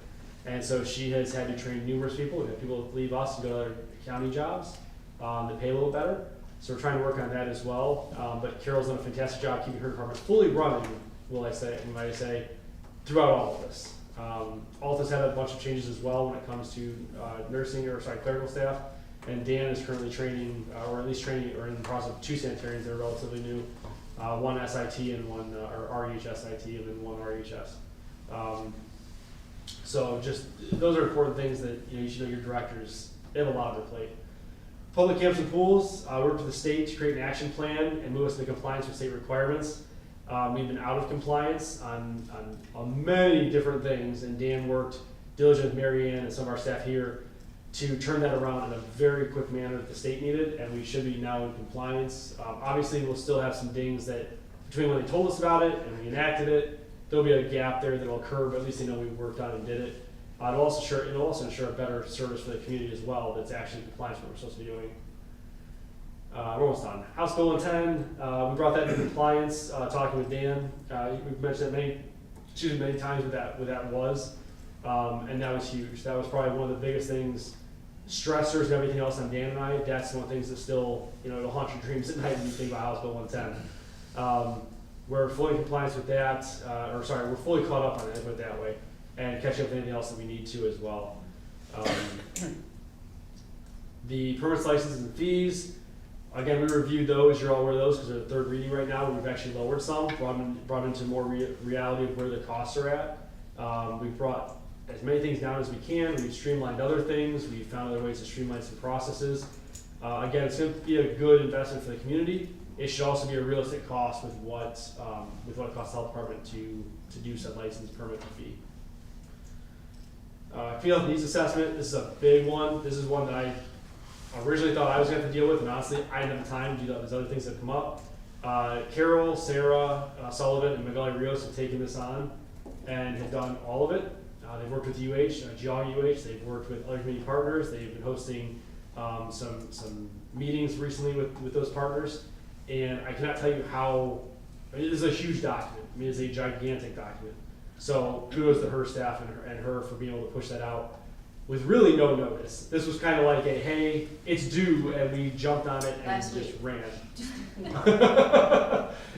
And so she has had to train numerous people. We've had people leave us and go to other county jobs that pay a little better. So we're trying to work on that as well. But Carol's done a fantastic job keeping her department fully running, might I say, throughout all of this. Alta's had a bunch of changes as well when it comes to clerical staff. And Dan is currently training, or at least training, or in the process of 2 sanitarians that are relatively new. One SIT and one, or REH SIT, and then one REHS. So just, those are important things that you should know your directors, they have a lot on their plate. Public camps and pools, we worked with the state to create an action plan and move us into compliance with state requirements. We've been out of compliance on many different things, and Dan worked diligently with Mary Ann and some of our staff here to turn that around in a very quick manner that the state needed, and we should be now in compliance. Obviously, we'll still have some dings that, between when they told us about it and we enacted it, there'll be a gap there that'll occur, but at least they know we worked on it and did it. It'll also ensure a better service for the community as well that's actually in compliance with what we're supposed to be doing. We're almost done. House Bill 110, we brought that into compliance, talking with Dan. We've mentioned that many times what that was, and that was huge. That was probably one of the biggest things, stressors and everything else on Dan and I. That's one of the things that still, it'll haunt your dreams at night when you think about House Bill 110. We're fully in compliance with that, we're fully caught up on it, put it that way, and catching up with anything else that we need to as well. The permits, licenses, and fees, again, we reviewed those, you're all aware of those because they're the 3rd reading right now. We've actually lowered some, brought into more reality of where the costs are at. We've brought as many things down as we can. We've streamlined other things. We've found other ways to streamline some processes. Again, it's going to be a good investment for the community. It should also be a realistic cost with what it costs the health department to do said license, permit, and fee. Community health needs assessment, this is a big one. This is one that I originally thought I was gonna have to deal with, and honestly, I didn't have time to do that. There's other things that come up. Carol, Sarah, Sullivan, and Magali Rios have taken this on and have done all of it. They've worked with Geauga UH, they've worked with other community partners, they've been hosting some meetings recently with those partners, and I cannot tell you how, I mean, this is a huge document. I mean, it's a gigantic document. So kudos to her staff and her for being able to push that out with really no notice. This was kind of like a, hey, it's due, and we jumped on it and Last just week. ran.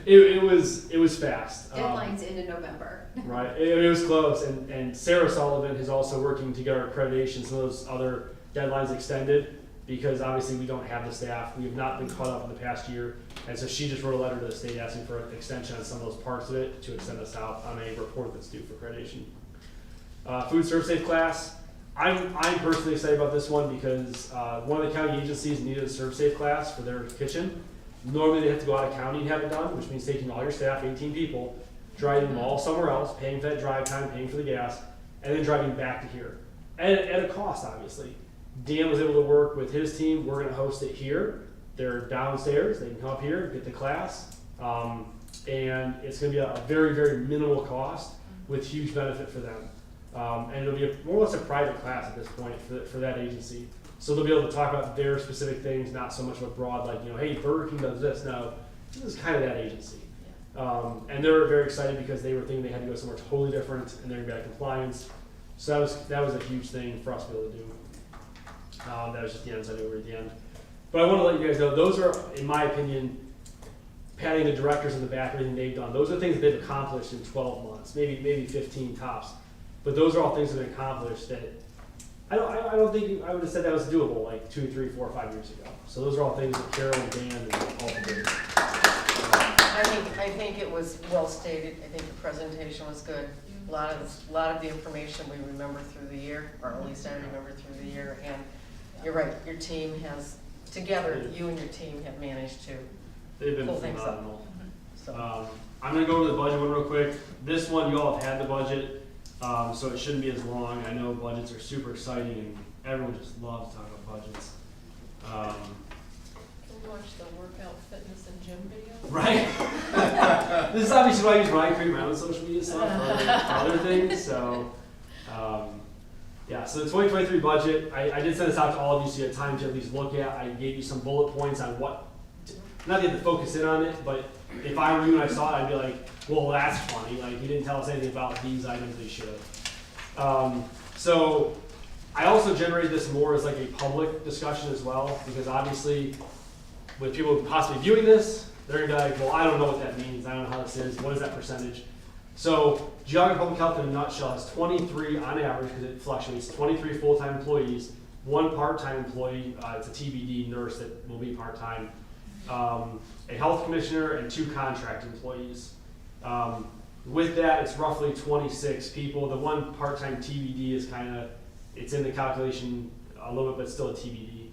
It was fast. Deadline's into November. Right, it was close, and Sarah Sullivan is also working to get our accreditation, some of those other deadlines extended, because obviously we don't have the staff, we have not been caught up in the past year, and so she just wrote a letter to the state asking for an extension on some of those parts of it to extend us out on a report that's due for accreditation. Food Serve Safe class, I'm personally excited about this one because one of the county agencies needed a Serve Safe class for their kitchen. Normally they have to go out of county and have it done, which means taking all your staff, 18 people, driving them all somewhere else, paying for that drive time, paying for the gas, and then driving back to here. At a cost, obviously. Dan was able to work with his team. We're gonna host it here. They're downstairs, they can come up here, get the class. And it's gonna be a very, very minimal cost with huge benefit for them. And it'll be more or less a private class at this point for that agency. So they'll be able to talk about their specific things, not so much of a broad, like, hey, Burger King does this. No, this is kind of that agency. And they were very excited because they were thinking they had to go somewhere totally different and they're gonna be out of compliance. So that was a huge thing for us to be able to do. That was just the ends I knew were at the end. But I want to let you guys know, those are, in my opinion, patting the directors in the back, everything they've done. Those are things that they've accomplished in 12 months, maybe 15 tops. But those are all things that have been accomplished that I don't think I would have said that was doable like 2, 3, 4, 5 years ago. So those are all things that Carol and Dan and all did. I think it was well stated. I think the presentation was good. A lot of the information we remember through the year, or at least I remember through the year. And you're right, your team has, together, you and your team have managed to They've been pull things up. phenomenal. So, I'm going to go over the budget one real quick. This one, you all have had the budget, so it shouldn't be as long. I know budgets are super exciting and everyone just loves talking about budgets. Can we watch the workout, fitness, and gym video? Right? This is obviously why I use my create my own social media stuff for other things. So, yeah, so the 2023 budget, I did send this out to all of you so you had time to at least look at. I gave you some bullet points on what, not that you have to focus in on it, but if I were you and I saw it, I'd be like, well, that's funny. Like, he didn't tell us anything about these items they should have. So I also generated this more as like a public discussion as well, because obviously with people possibly viewing this, they're gonna be like, well, I don't know what that means. I don't know how this is. What is that percentage? So Geauga Public Health in a nutshell has 23 on average, because it fluctuates, 23 full-time employees, 1 part-time employee, it's a TBD nurse that will be part-time, a health commissioner, and 2 contract employees. With that, it's roughly 26 people. The 1 part-time TBD is kind of, it's in the calculation a little bit, but still a TBD.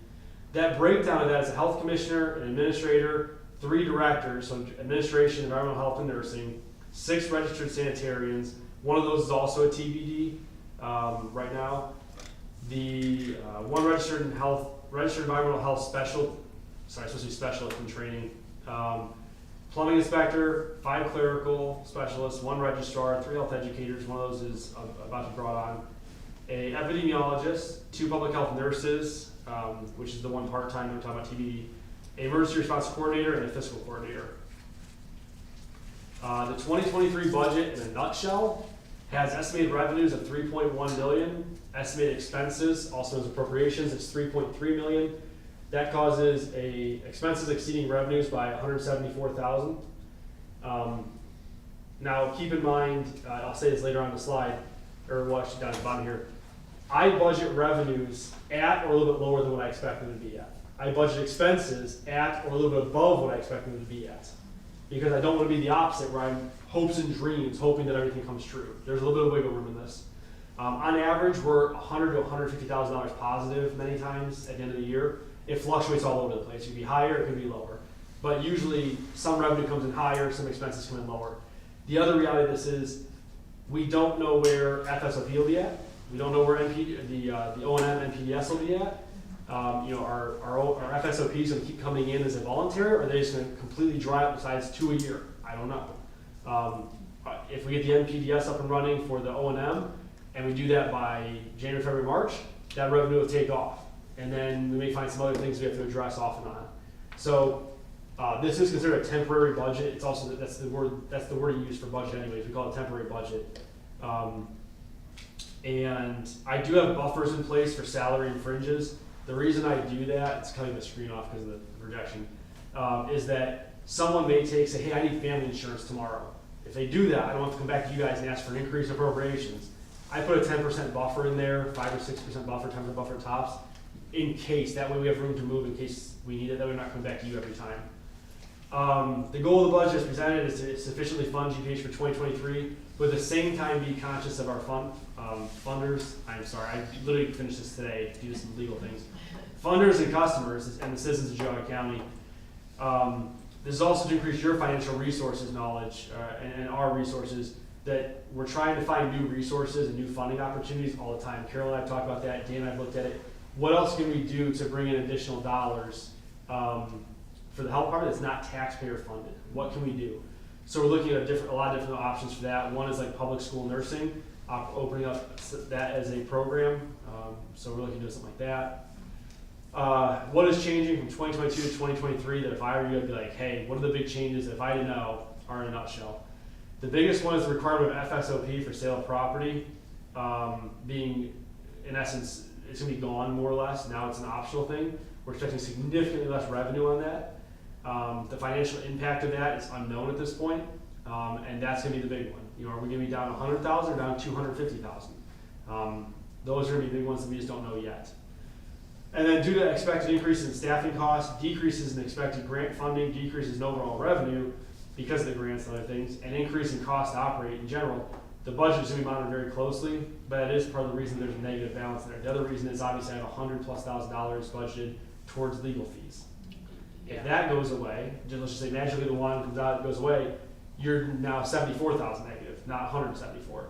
That breakdown of that is a health commissioner, an administrator, 3 directors, so administration, environmental health, and nursing, 6 registered sanitarians. One of those is also a TBD right now. The 1 registered environmental health specialist in training. Plumbing inspector, 5 clerical specialists, 1 registrar, 3 health educators. One of those is about to be brought on. A epidemiologist, 2 public health nurses, which is the 1 part-time that we're talking about TBD, a emergency response coordinator, and a fiscal coordinator. The 2023 budget in a nutshell has estimated revenues of $3.1 million, estimated expenses, also as appropriations, it's $3.3 million. That causes expenses exceeding revenues by $174,000. Now keep in mind, I'll say this later on the slide, or we'll actually down at the bottom here. I budget revenues at or a little bit lower than what I expect them to be at. I budget expenses at or a little bit above what I expect them to be at. Because I don't want to be the opposite, where I'm hopes and dreams, hoping that everything comes true. There's a little bit of wiggle room in this. On average, we're $100,000 to $150,000 positive many times at the end of the year. It fluctuates all over the place. It can be higher, it can be lower. But usually, some revenue comes in higher, some expenses come in lower. The other reality of this is, we don't know where FSOP will be at. We don't know where the O&M and PDS will be at. You know, our FSOPs will keep coming in as a volunteer, or are they just gonna completely dry up besides 2 a year? I don't know. If we get the NPDS up and running for the O&M, and we do that by January, February, March, that revenue will take off. And then we may find some other things we have to address off and on. So this is considered a temporary budget. It's also, that's the word you use for budget anyways. We call it a temporary budget. And I do have buffers in place for salary and fringes. The reason I do that, it's cutting the screen off because of the projection, is that someone may say, hey, I need family insurance tomorrow. If they do that, I don't have to come back to you guys and ask for an increase in appropriations. I put a 10% buffer in there, 5 or 6% buffer, 10% buffer tops, in case. That way we have room to move in case we need it. That way we're not coming back to you every time. The goal of the budget as presented is to sufficiently fund GPH for 2023, but at the same time be conscious of our funders. I'm sorry, I literally finished this today due to some legal things. Funders and customers and the citizens of Geauga County. This is also to increase your financial resources knowledge and our resources, that we're trying to find new resources and new funding opportunities all the time. Carol and I have talked about that. Dan and I have looked at it. What else can we do to bring in additional dollars for the health department that's not taxpayer funded? What can we do? So we're looking at a lot of different options for that. One is like public school nursing, opening up that as a program. So we're looking to do something like that. What is changing from 2022 to 2023 that if I were you, I'd be like, hey, what are the big changes that if I didn't know are in a nutshell? The biggest one is the requirement of FSOP for sale of property being, in essence, it's going to be gone more or less. Now it's an optional thing. We're expecting significantly less revenue on that. The financial impact of that is unknown at this point, and that's going to be the big one. You know, are we going to be down 100,000 or down 250,000? Those are going to be big ones that we just don't know yet. And then due to expected increases in staffing costs, decreases in expected grant funding, decreases in overall revenue because of the grants and other things, and increase in cost to operate in general, the budget is going to be monitored very closely, but it is part of the reason there's a negative balance there. The other reason is obviously I have $100,000+ budgeted towards legal fees. If that goes away, let's just say magically the one comes out and goes away, you're now 74,000 negative, not 174.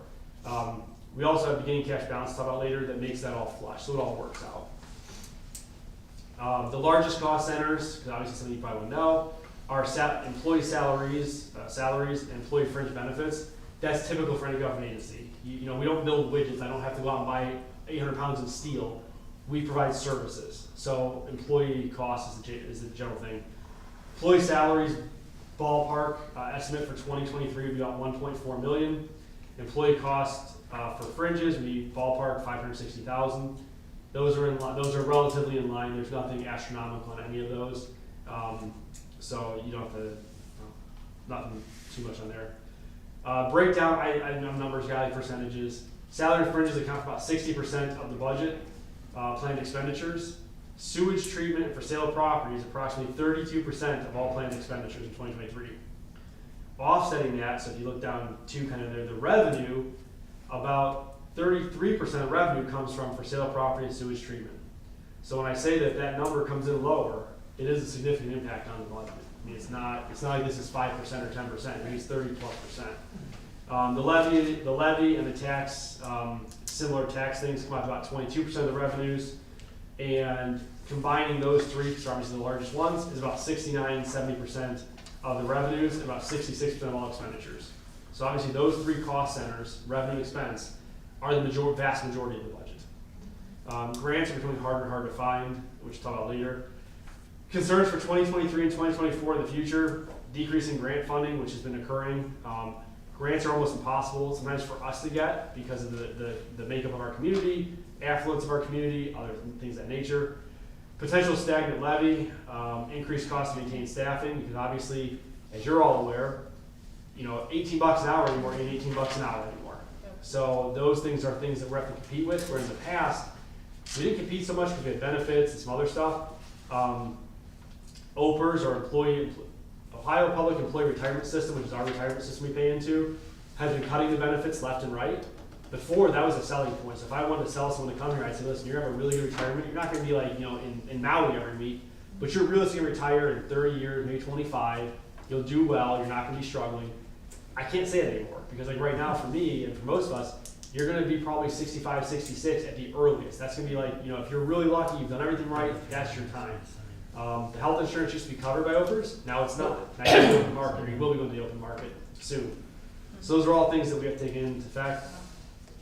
We also have beginning cash balance to talk about later that makes that all flush, so it all works out. The largest cost centers, because obviously some of you probably wouldn't know, are employee salaries, and employee fringe benefits. That's typical for any government agency. You know, we don't build widgets. I don't have to go out and buy 800 pounds of steel. We provide services. So employee costs is the general thing. Employee salaries, ballpark estimate for 2023 would be about $1.4 million. Employee costs for fringes, we ballpark 560,000. Those are relatively in line. There's nothing astronomical on any of those. So you don't have to, nothing too much on there. Breakdown, I'm a numbers guy, percentages. Salary and fringes account for about 60% of the budget, planned expenditures. Sewage treatment for sale of property is approximately 32% of all planned expenditures in 2023. Offsetting that, so if you look down to kind of there, the revenue, about 33% of revenue comes from for sale of property and sewage treatment. So when I say that number comes in lower, it is a significant impact on the budget. I mean, it's not like this is 5% or 10%. I mean, it's 30+%. The levy and the tax, similar tax things come out to about 22% of the revenues, and combining those three, which are obviously the largest ones, is about 69-70% of the revenues and about 66% of all expenditures. So obviously those three cost centers, revenue, expense, are the vast majority of the budget. Grants are becoming harder and harder to find, which we'll talk about later. Concerns for 2023 and 2024 in the future, decreasing grant funding, which has been occurring. Grants are almost impossible sometimes for us to get because of the makeup of our community, affluence of our community, other things of that nature. Potential stagnant levy, increased cost to maintain staffing, because obviously, as you're all aware, you know, $18 an hour anymore ain't $18 an hour anymore. So those things are things that we have to compete with, where in the past, we didn't compete so much because we had benefits and some other stuff. OPERS, or Ohio Public Employee Retirement System, which is our retirement system we pay into, has been cutting the benefits left and right. Before, that was a selling point. So if I wanted to sell someone to come here, I'd say, listen, you're going to have a really good retirement. You're not going to be like, you know, in Maui every week, but you're realistically going to retire in 30 years, maybe 25. You'll do well. You're not going to be struggling. I can't say that anymore because, like, right now for me and for most of us, you're gonna be probably 65, 66 at the earliest. That's gonna be like, you know, if you're really lucky, you've done everything right, that's your time. The health insurance used to be covered by OPERS, now it's not. Now you're in the open market, or you will be going to the open market soon. So those are all things that we have to take into effect.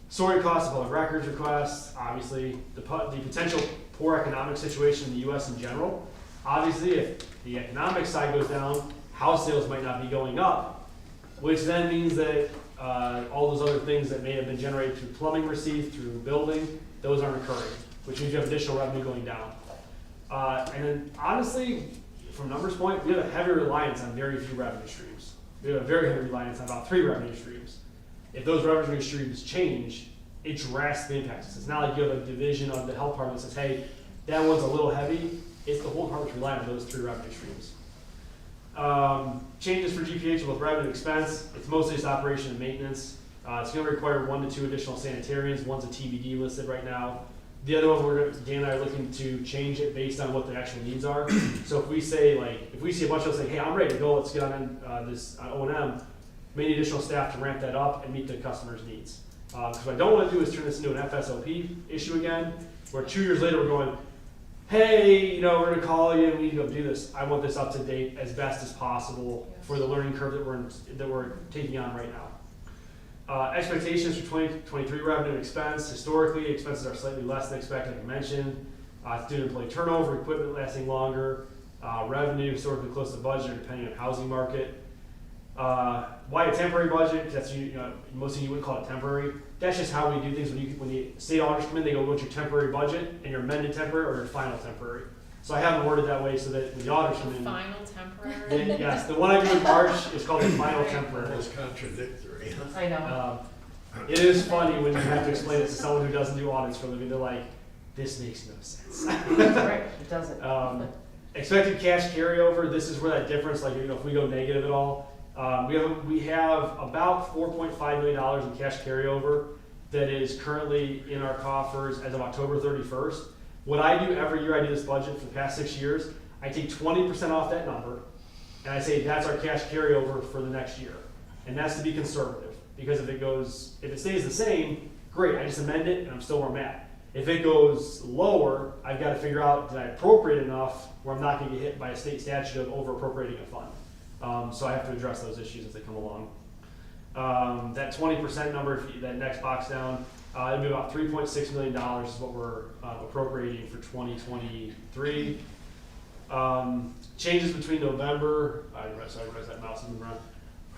Story costs of public records requests, obviously, the potential poor economic situation in the US in general. Obviously, if the economic side goes down, house sales might not be going up, which then means that all those other things that may have been generated through plumbing receipts, through building, those aren't occurring, which means you have additional revenue going down. And then honestly, from numbers point, we have a heavy reliance on very few revenue streams. We have a very heavy reliance on about 3 revenue streams. If those revenue streams change, it drastically impacts us. It's not like you have a division of the health department that says, hey, that one's a little heavy. It's the whole department's relying on those 3 revenue streams. Changes for GPH with revenue and expense. It's mostly just operation and maintenance. It's going to require 1 to 2 additional sanitarians. One's a TBD listed right now. The other one, Dan and I are looking to change it based on what the actual needs are. So if we say, like, if we see a bunch of us saying, hey, I'm ready to go, let's get on this O&M, we need additional staff to ramp that up and meet the customer's needs. Because what I don't want to do is turn this into an FSOP issue again, where 2 years later we're going, hey, you know, we're going to call you and we need to go do this. I want this up to date as best as possible for the learning curve that we're taking on right now. Expectations for 2023 revenue and expense. Historically, expenses are slightly less than expected, like I mentioned. Due to employee turnover, equipment lasting longer, revenue historically close to budget depending on housing market. Why a temporary budget? Because that's, you know, most of you wouldn't call it temporary. That's just how we do things. When the state auditors come in, they go, what's your temporary budget and your amended temporary or your final temporary? So I have it worded that way so that when the auditors come in, Final temporary? then, yes, the one I do in March is called the final temporary. It's contradictory. I know. It is funny when you have to explain it to someone who doesn't do audits for a living. They're like, this makes no sense. Right, it doesn't. Expected cash carryover, this is where that difference, like, you know, if we go negative at all, we have about $4.5 million in cash carryover that is currently in our coffers as of October 31st. What I do every year, I do this budget for the past 6 years, I take 20% off that number, and I say that's our cash carryover for the next year. And that's to be conservative, because if it stays the same, great, I just amend it and I'm still where I'm at. If it goes lower, I've got to figure out, did I appropriate enough where I'm not going to get hit by a state statute of over appropriating a fund. So I have to address those issues as they come along. That 20% number, that next box down, it'll be about $3.6 million is what we're appropriating for 2023. Changes between November, sorry, where's that mouse moving around?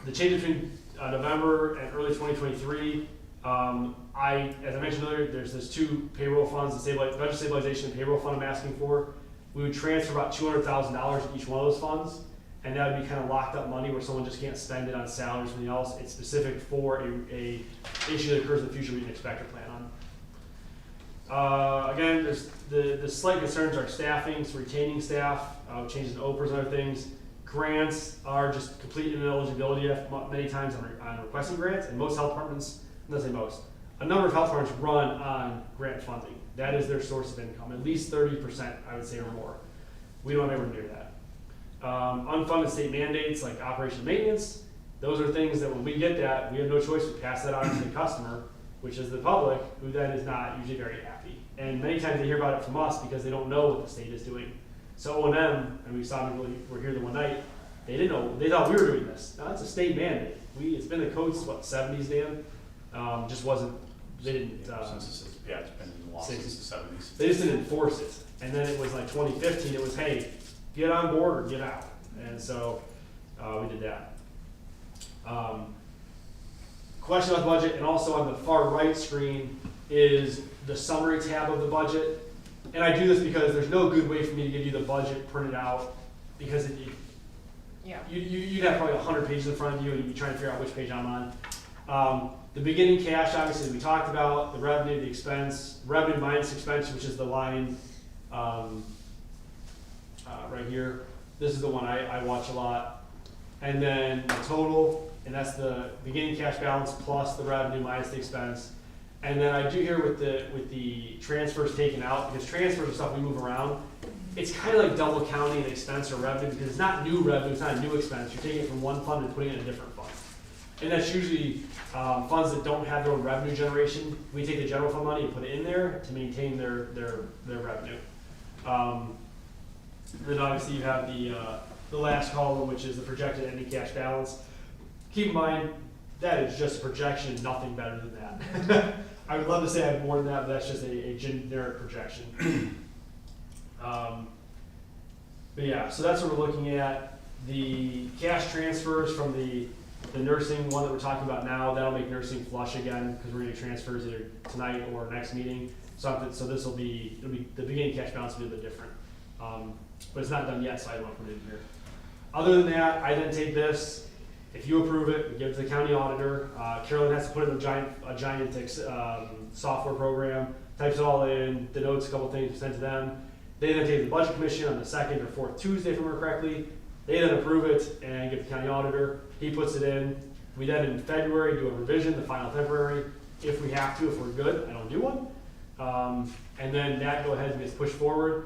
The change between November and early 2023, as I mentioned earlier, there's 2 payroll funds, the budget stabilization and payroll fund I'm asking for. We would transfer about $200,000 in each one of those funds, and that would be kind of locked up money where someone just can't spend it on salaries or anything else. It's specific for a issue that occurs in the future we didn't expect or plan on. Again, there's the slight concerns are staffing, so retaining staff, changes in OPERS and other things. Grants are just complete ineligibility many times on requesting grants, and most health departments, not say most, a number of health departments run on grant funding. That is their source of income, at least 30%, I would say, or more. We don't have anywhere near that. Unfunded state mandates like operation and maintenance, those are things that when we get that, we have no choice but pass that on to the customer, which is the public, who then is not usually very happy. And many times they hear about it from us because they don't know what the state is doing. So O&M, and we saw them when we were here the one night, they didn't know, they thought we were doing this. No, it's a state mandate. It's been the code since what, 70s, Dan? Just wasn't, they didn't. It's been in the law since the 70s. They just didn't enforce it. And then it was like 2015, it was, hey, get on board or get out. And so we did that. Question about the budget, and also on the far right screen is the summary tab of the budget. And I do this because there's no good way for me to give you the budget printed out, because you'd have probably 100 pages in front of you and you'd be trying to figure out which page I'm on. The beginning cash, obviously, we talked about the revenue, the expense, revenue minus expense, which is the line right here. This is the one I watch a lot. And then the total, and that's the beginning cash balance plus the revenue minus the expense. And then I do here with the transfers taken out, because transfers are stuff we move around. It's kind of like double counting an expense or revenue, because it's not new revenue, it's not a new expense. You're taking it from one fund and putting it in a different fund. And that's usually funds that don't have their own revenue generation. We take the general fund money and put it in there to maintain their revenue. Then obviously you have the last column, which is the projected ending cash balance. Keep in mind, that is just a projection, nothing better than that. I would love to say I have more than that, but that's just a generic projection. But yeah, so that's what we're looking at. The cash transfers from the nursing one that we're talking about now, that'll make nursing flush again, because we're gonna transfers either tonight or next meeting. So this will be, the beginning cash balance will be a bit different. But it's not done yet, so I won't put it in here. Other than that, I then take this, if you approve it, we give it to the county auditor. Carolyn has to put it in a Giantix software program, types it all in, denotes a couple things, sent to them. They then take the budget commission on the second or fourth Tuesday, if I remember correctly. They then approve it and give the county auditor. He puts it in. We then in February do a revision, the final temporary, if we have to, if we're good. I don't do one. And then that go ahead and gets pushed forward.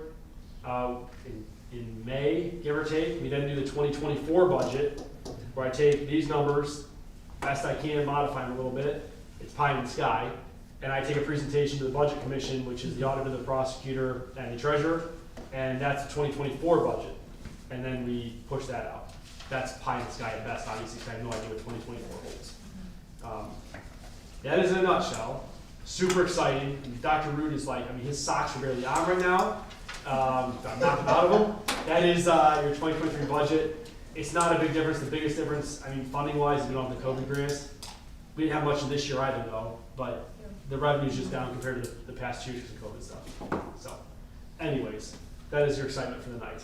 In May, give or take, we then do the 2024 budget, where I take these numbers, best I can, modify them a little bit. It's pie in the sky. And I take a presentation to the budget commission, which is the auditor, the prosecutor, and the treasurer. And that's the 2024 budget. And then we push that out. That's pie in the sky at best, obviously, because I have no idea what 2024 holds. That is in a nutshell. Super exciting. And Dr. Root is like, I mean, his socks are barely on right now. I'm knocking out of them. That is your 2023 budget. It's not a big difference. The biggest difference, I mean, funding-wise, we don't have the COVID grants. We didn't have much of this year either, though. But the revenue's just down compared to the past 2 years of COVID stuff. So, anyways, that is your excitement for the night.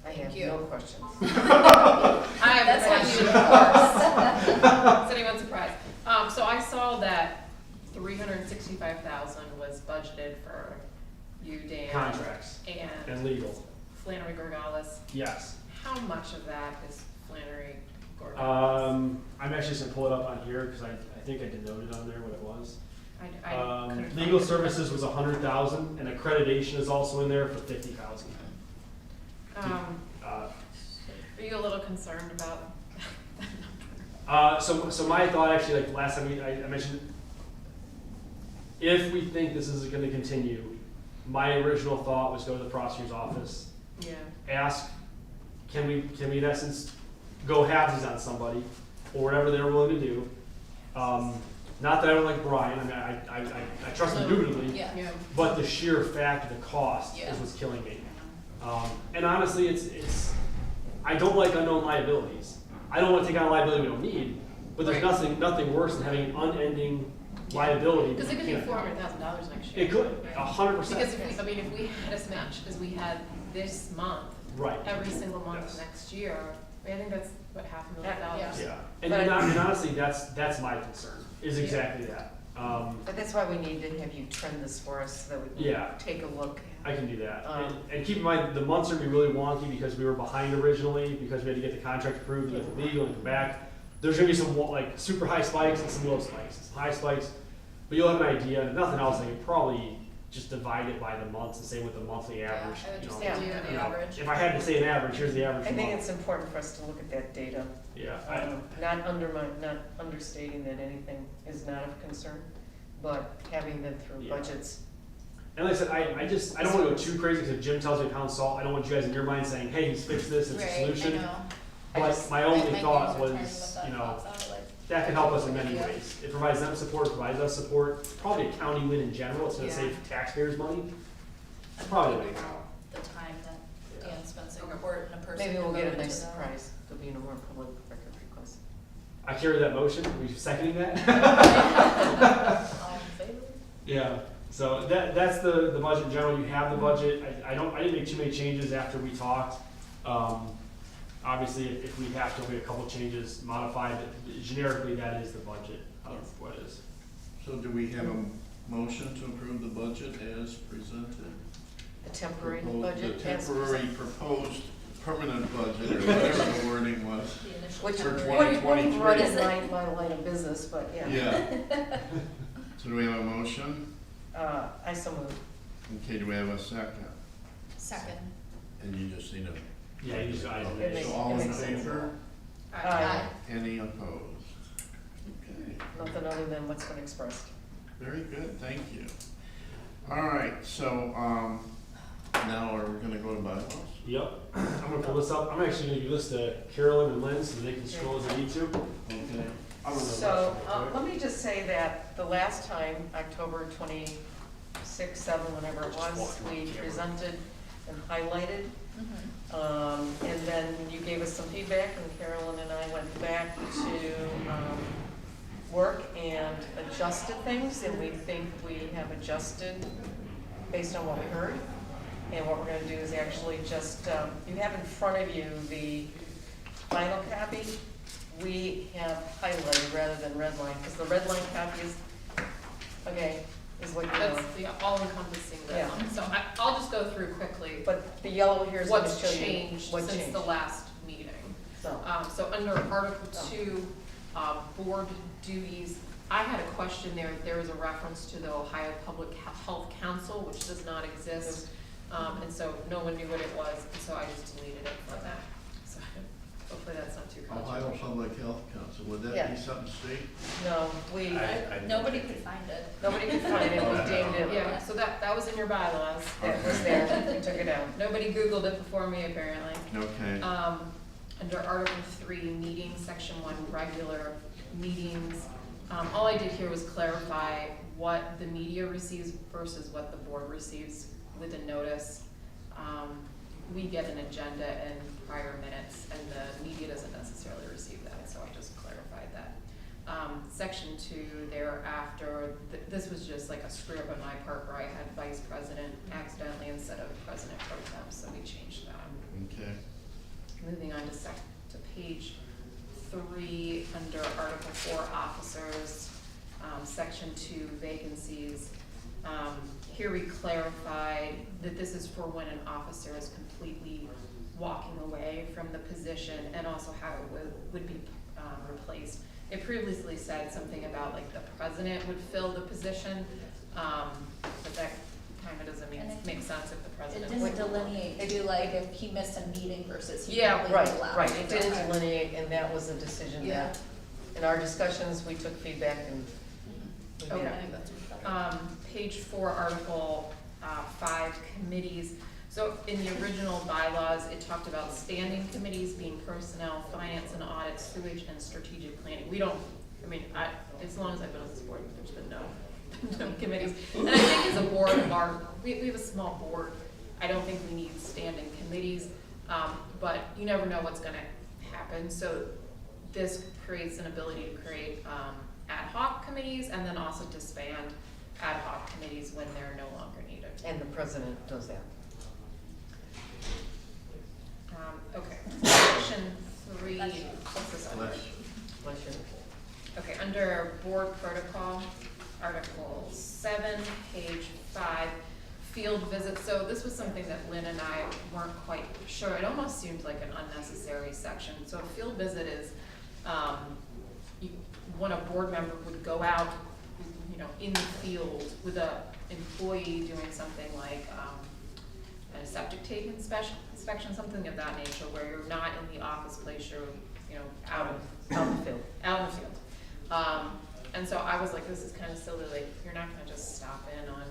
I have you. no questions. I have That's a what question, you- of course. Is anyone surprised? So I saw that 365,000 was budgeted for you, Dan. Contracts And and legal. Flannery Gorgalis. Yes. How much of that is Flannery Gorgalis? I'm actually just gonna pull it up on here because I think I denoted on there what it was. I couldn't Legal find it. services was 100,000, and accreditation is also in there for 50,000. Are you a little concerned about that number? So my thought actually, like last time I mentioned, if we think this is going to continue, my original thought was go to the prosecutor's office, Yeah. ask, can we in essence go halvesies on somebody or whatever they're willing to do. Not that I don't like Brian. I mean, I trust him indubitably. Yeah. Yeah. But the sheer fact of the cost Yeah. is what's killing me. And honestly, it's I don't like unknown liabilities. I don't want to take on a liability we don't need, but there's Right. nothing worse than having an unending liability. Because that it could you be can't- $400,000 next year. It could, 100%. Because if we had a match, because we had this month, Right. every single month Yes. next year, I think that's what, $500,000. Yeah, and honestly, that's my concern, is exactly that. But that's why we need to have you trend this for us so that we can Yeah. take a look. I can do that. Um, And keep in mind, the months are gonna be really wonky because we were behind originally, because we had to get the contract approved, and get the legal, and come back. There's gonna be some like super high spikes and some low spikes, some high spikes, but you'll have an idea, and if nothing else, I could probably just divide it by the months and say what the monthly average, I would you just know, Yeah. do you the know, average. if I had to say an average, here's the average I think month. it's important for us to look at that data, Yeah, not understating that anything is not of concern, but having been through Yeah. budgets. and like I said, I don't wanna go too crazy, because if Jim tells me pound salt, I don't want you guys in your mind saying, hey, he's fixed this, it's a solution. Right, I know. But my only thought was, you know, that could help us in many ways. It provides them support, provides us support, it's probably a county win in general, it's gonna Yeah. save taxpayers money. It's probably the way to go. The time that Yeah. Dan spends in court and a person. Maybe we'll get a devoted nice to that. surprise, there'll be no more public record requests. I carry that motion, are we seconding that? All in favor? Yeah, so that's the budget in general, you have the budget, I didn't make too many changes after we talked. Obviously, if we have to make a couple changes, modify, but generically, that is the budget of Yes. what it is. So do we have a motion to approve the budget as presented? The temporary Proposed- budget. The as temporary presented. proposed permanent budget, or whatever the wording was. The initial Which, For temporary. wouldn't run 2023. in line by line of business, but yeah. Yeah. So do we have a motion? I so moved. Okay, do we have a second? Second. And you just need a. Yeah, you just, It makes- So all it in makes sense. favor? Aye. Any opposed? Okay, Nothing other than what's been expressed. very good, thank you. All right, so, now are we gonna go to bylaws? Yep, I'm gonna pull this up. I'm actually gonna give this to Carolyn and Lynn so they can scroll as they need to. Okay. I don't know. So, let me just say that the last time, October 26, 7, whenever it was, we presented and highlighted. And then you gave us some feedback, and Carolyn and I went back to work and adjusted things, and we think we have adjusted based on what we heard. And what we're gonna do is actually just, you have in front of you the final copy. We have highlighted rather than redline, because the redline copy is, okay, is what you know. That's the all-encompassing red Yeah. line. So I'll just go through quickly But the yellow here is gonna what's show you changed what since changed. the last meeting. So, So under Article 2, board duties, I had a question there. There was a reference to the Ohio Public Health Council, which does not exist. And so no one knew what it was, and so I just deleted it from that. So hopefully that's not too Ohio controversial. Public Health Council, would that Yeah. be something state? no, we, Nobody could find it. nobody could find it, we deemed it, Yeah, so that was in your bylaws. that was there, we took it out. Nobody Googled it before me, apparently. Okay. Under Article 3, meetings, Section 1, regular meetings. All I did here was clarify what the media receives versus what the board receives with a notice. We get an agenda and prior minutes, and the media doesn't necessarily receive that, so I just clarified that. Section 2, thereafter, this was just like a screw up on my part where I had vice president accidentally instead of president pro tem, so we changed that. Okay. Moving on to page 3, under Article 4, officers, Section 2, vacancies. Here we clarified that this is for when an officer is completely walking away from the position, and also how it would be replaced. It previously said something about like the president would fill the position, but that kind of doesn't make sense if the It president. didn't delineate to like if he missed a meeting versus he Yeah, completely Right, left. right, it didn't delineate, and that was a decision Yeah. that, in our discussions, we took feedback and we made Okay. it. Page 4, Article 5, committees. So in the original bylaws, it talked about standing committees being personnel, finance and audit, sewage, and strategic planning. We don't, I mean, as long as I've been on this board, there's been no committees. And I think as a board, we have a small board. I don't think we need standing committees, but you never know what's gonna happen. So this creates an ability to create ad hoc committees, and then also disband ad hoc committees when they're no longer needed. And the president does that. Okay, section 3, what's this under? Bless you. Okay, under board protocol, Article 7, page 5, field visits. So this was something that Lynn and I weren't quite sure. It almost seemed like an unnecessary section. So a field visit is when a board member would go out, you know, in the field with a employee doing something like a septic tank inspection, something of that nature, where you're not in the office place, you're, you know, out in the field. And so I was like, this is kind of silly, like, you're not gonna just stop in on,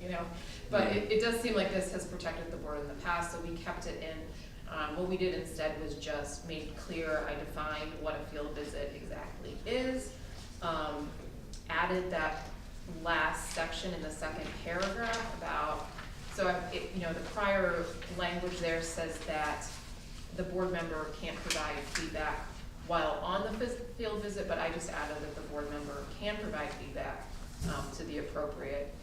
you know, but it does seem like this has protected the board in the past, so we kept it in. What we did instead was just made clear, I defined what a field visit exactly is, added that last section in the second paragraph about, so you know, the prior language there says that the board member can't provide feedback while on the field visit, but I just added that the board member can provide feedback to the appropriate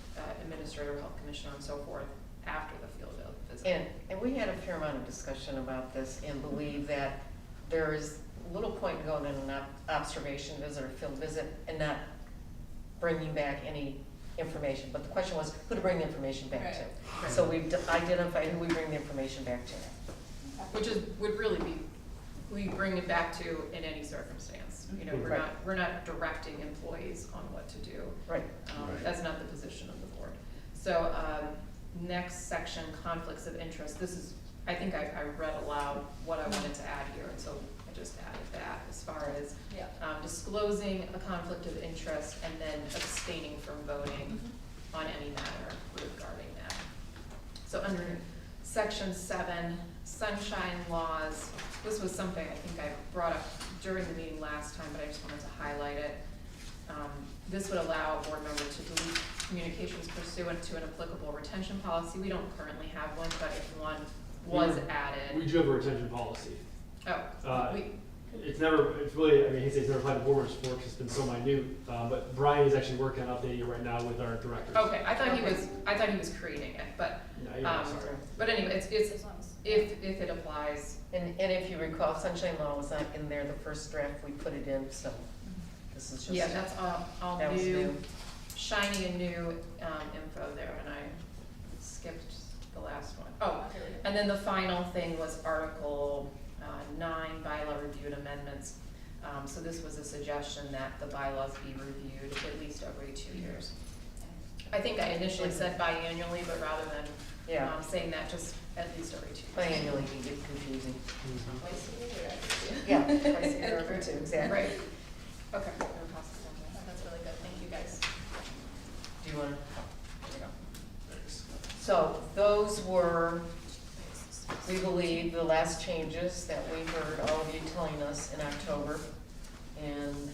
administrator, health commissioner, and so forth after the field visit. And we had a fair amount of discussion about this and believe that there is little point going in an observation visit or field visit and not bringing back any information. But the question was, who to bring the information back to. Right. So we've identified who we bring the information back to. Which would really be who you bring it back to in any circumstance. You know, Right. we're not directing employees on what to do. Right. Right. That's not the position of the board. So, next section, conflicts of interest. This is, I think I read aloud what I wanted to add here, and so I just added that as far as Yeah. disclosing a conflict of interest and then abstaining from voting on any matter regarding that. So under section 7, sunshine laws, this was something I think I brought up during the meeting last time, but I just wanted to highlight it. This would allow a board member to delete communications pursuant to an applicable retention policy. We don't currently have one, but if one was added. We do have a retention policy. Oh, It's really, I mean, it's never applied to board members before because it's been so minute, but Brian is actually working on updating it right now with our directors. okay, I thought he was creating it, but, No, you're right, sorry. but anyway, it's, As long as- if it applies, And if you recall, sunshine law was not in there, the first draft, we put it in, so this is just. yeah, that's all That was new, new. shiny and new, info there, and I skipped the last one. Oh, and then the final thing was Article 9, bylaw review and amendments. So this was a suggestion that the bylaws be reviewed at least every 2 years. I think I initially said biannually, but rather than Yeah, saying that, just at least every 2 years. biannually can get confusing. Twice a year, Yeah, twice a year or two, exactly. Right, okay. No possible. Oh, that's really good, thank you guys. Do you want to? There you go. Thanks. So those were, we believe, the last changes that we heard all of you telling us in October. And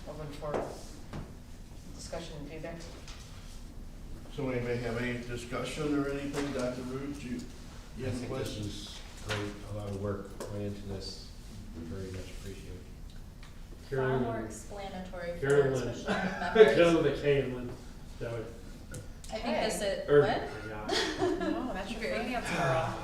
open for discussion and feedback. So anybody have any discussion or anything, Dr. Ruth, you I have think this questions? is great, a lot of work went into this, we very much appreciate it. Far Karen more and- explanatory for Karen Lynn. especially Karen members. with a K and Lynn, that would, I think this is, or, what? yeah, No, that's your great answer, Carl.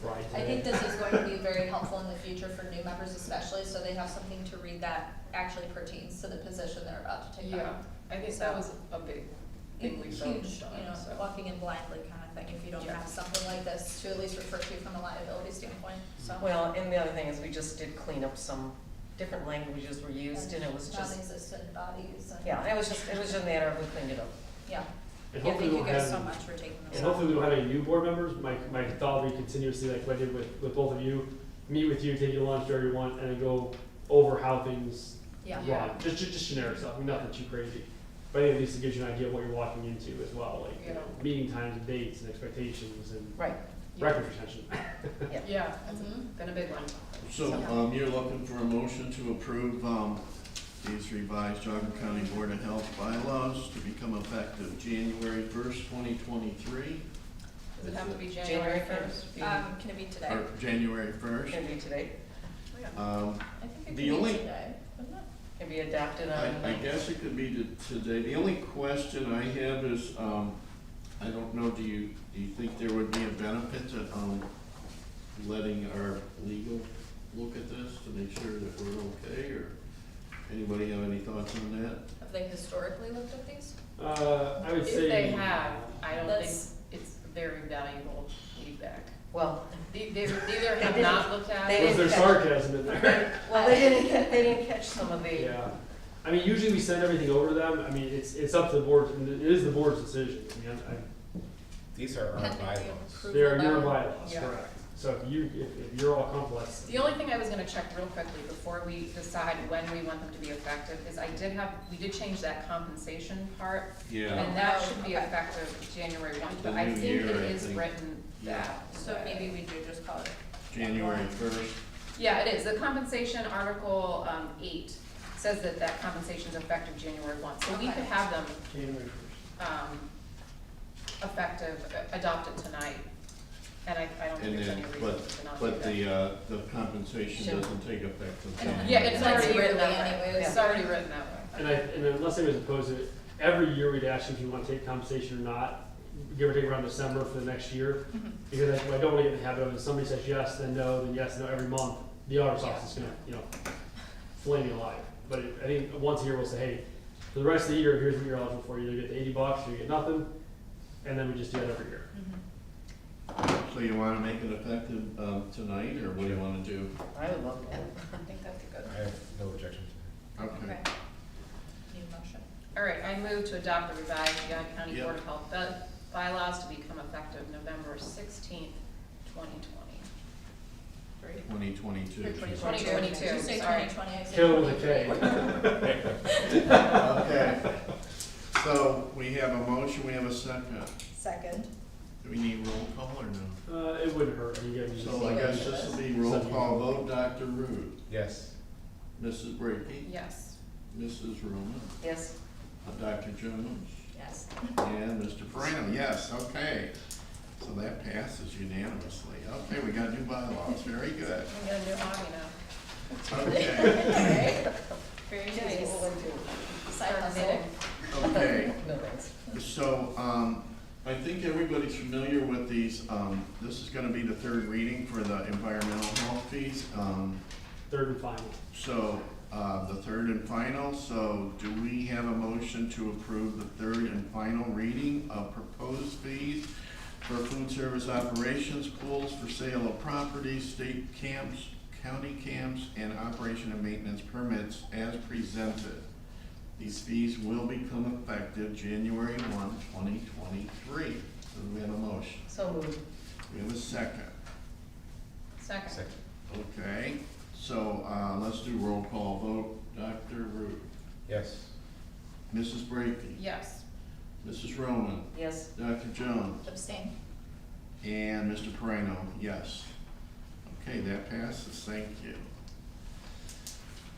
Friday. I think this is going to be very helpful in the future for new members especially, so they have something to read that actually pertains to the position they're about to take on. Yeah, I think that was a big thing we Huge, focused on, you know, so. walking in blindly kind of thing, if you don't Yeah. have something like this to at least refer to from a liability standpoint, so. Well, and the other thing is we just did clean up some different languages were used and it was just, Non-existent bodies and. yeah, it was just a matter of we cleaned it up. Yeah. And Yeah, hopefully thank you we'll guys so have, much for taking this. and hopefully we don't have any new board members, my thought will be continuously, like what I did with both of you, meet with you, take you to lunch, whatever you want, and then go over how things Yeah. Yeah. run. Just generic stuff, I mean, nothing too crazy. But I think at least it gives you an idea of what you're walking into as well, like, you know, meeting times and dates and expectations and Right, record retention. yeah. Yeah, that's Mhm. been a big one. So, you're looking for a motion to approve, these revised Geauga County Board of Health bylaws to become effective January 1st, 2023, Does it have to be January 1st? Can it be today? or January 1st. Can be today, I think it could The be only- today, wouldn't it? can be adopted on. I guess it could be today. The only question I have is, I don't know, do you think there would be a benefit to, letting our legal look at this to make sure that we're okay, or anybody have any thoughts on that? Have they historically looked at these? I would say. If they have, I don't think That's- it's very valuable feedback. Well, They either have didn't- not looked at they it. Was there didn't sarcasm in there? well, they didn't catch some of the. Yeah, I mean, usually we send everything over to them, I mean, it's up to the board, and it is the board's decision, I mean, These are our Pending the bylaws. approval they are your now. bylaws, Yeah. correct. So if you're all comfortable, that's. The only thing I was gonna check real quickly before we decide when we want them to be effective is we did change that compensation part. And that should be Okay. effective January 1, The but I new think year, it I is think. written that. So maybe we do just call it. January 1st? Yeah, it is. The compensation article 8 says that compensation is effective January 1. So we Okay. could have them January adopted tonight. And I don't think And there's then, any reason to not do but that. the compensation Sure. doesn't take effect until And- January. Yeah, it's That's already written yearly that way. anyways. It's already written that way. And unless anybody's opposed to it, every year we'd ask you if you want to take compensation or not, give or take around December for the next year. Because I don't want to get in the habit of, if somebody says yes, then no, then yes, no, every month, the auditor's office is gonna, flame you alive. But I think once a year we'll say, hey, for the rest of the year, here's what you're eligible for, you either get the $80 or you get nothing, and then we just do that every year. So you wanna make it effective, tonight, or what do you wanna do? I would love that. I think that'd be good. I have no objection to Okay. Need a motion? All right, I move to adopt the revised Geauga County Yep. Board of Health bylaws to become effective November 16th, 2020. Great. 2022? For 2022, Did you say sorry. 2020? I said Kill with a 2023. K. Okay. So we have a motion, we have a second. Second. Do we need roll call or no? It wouldn't hurt, you guys just. So I guess this will be roll call vote. Dr. Root, Yes. Mrs. Brady, Yes. Mrs. Roman, Yes, Dr. Jones, Yes. and Mr. Perino. Yes, okay. So that passes unanimously. Okay, we got new bylaws. Very good. We got a new hobby now. Okay. Very geez, nice. what will I do? Side Start hustle. knitting. Okay. No thanks. So, I think everybody's familiar with these, this is gonna be the third reading for the environmental health fees. Third and final. So, the third and final, so do we have a motion to approve the third and final reading of proposed fees for food service operations, pools for sale of properties, state camps, county camps, and operation and maintenance permits as presented? These fees will become effective January 1, 2023. So we have a motion. So moved. We have a second. Second. Okay, so let's do roll call vote. Dr. Root, Yes. Mrs. Brady, Yes. Mrs. Roman, Yes, Dr. Jones, Abstain. and Mr. Perino, yes. Okay, that passes, thank you.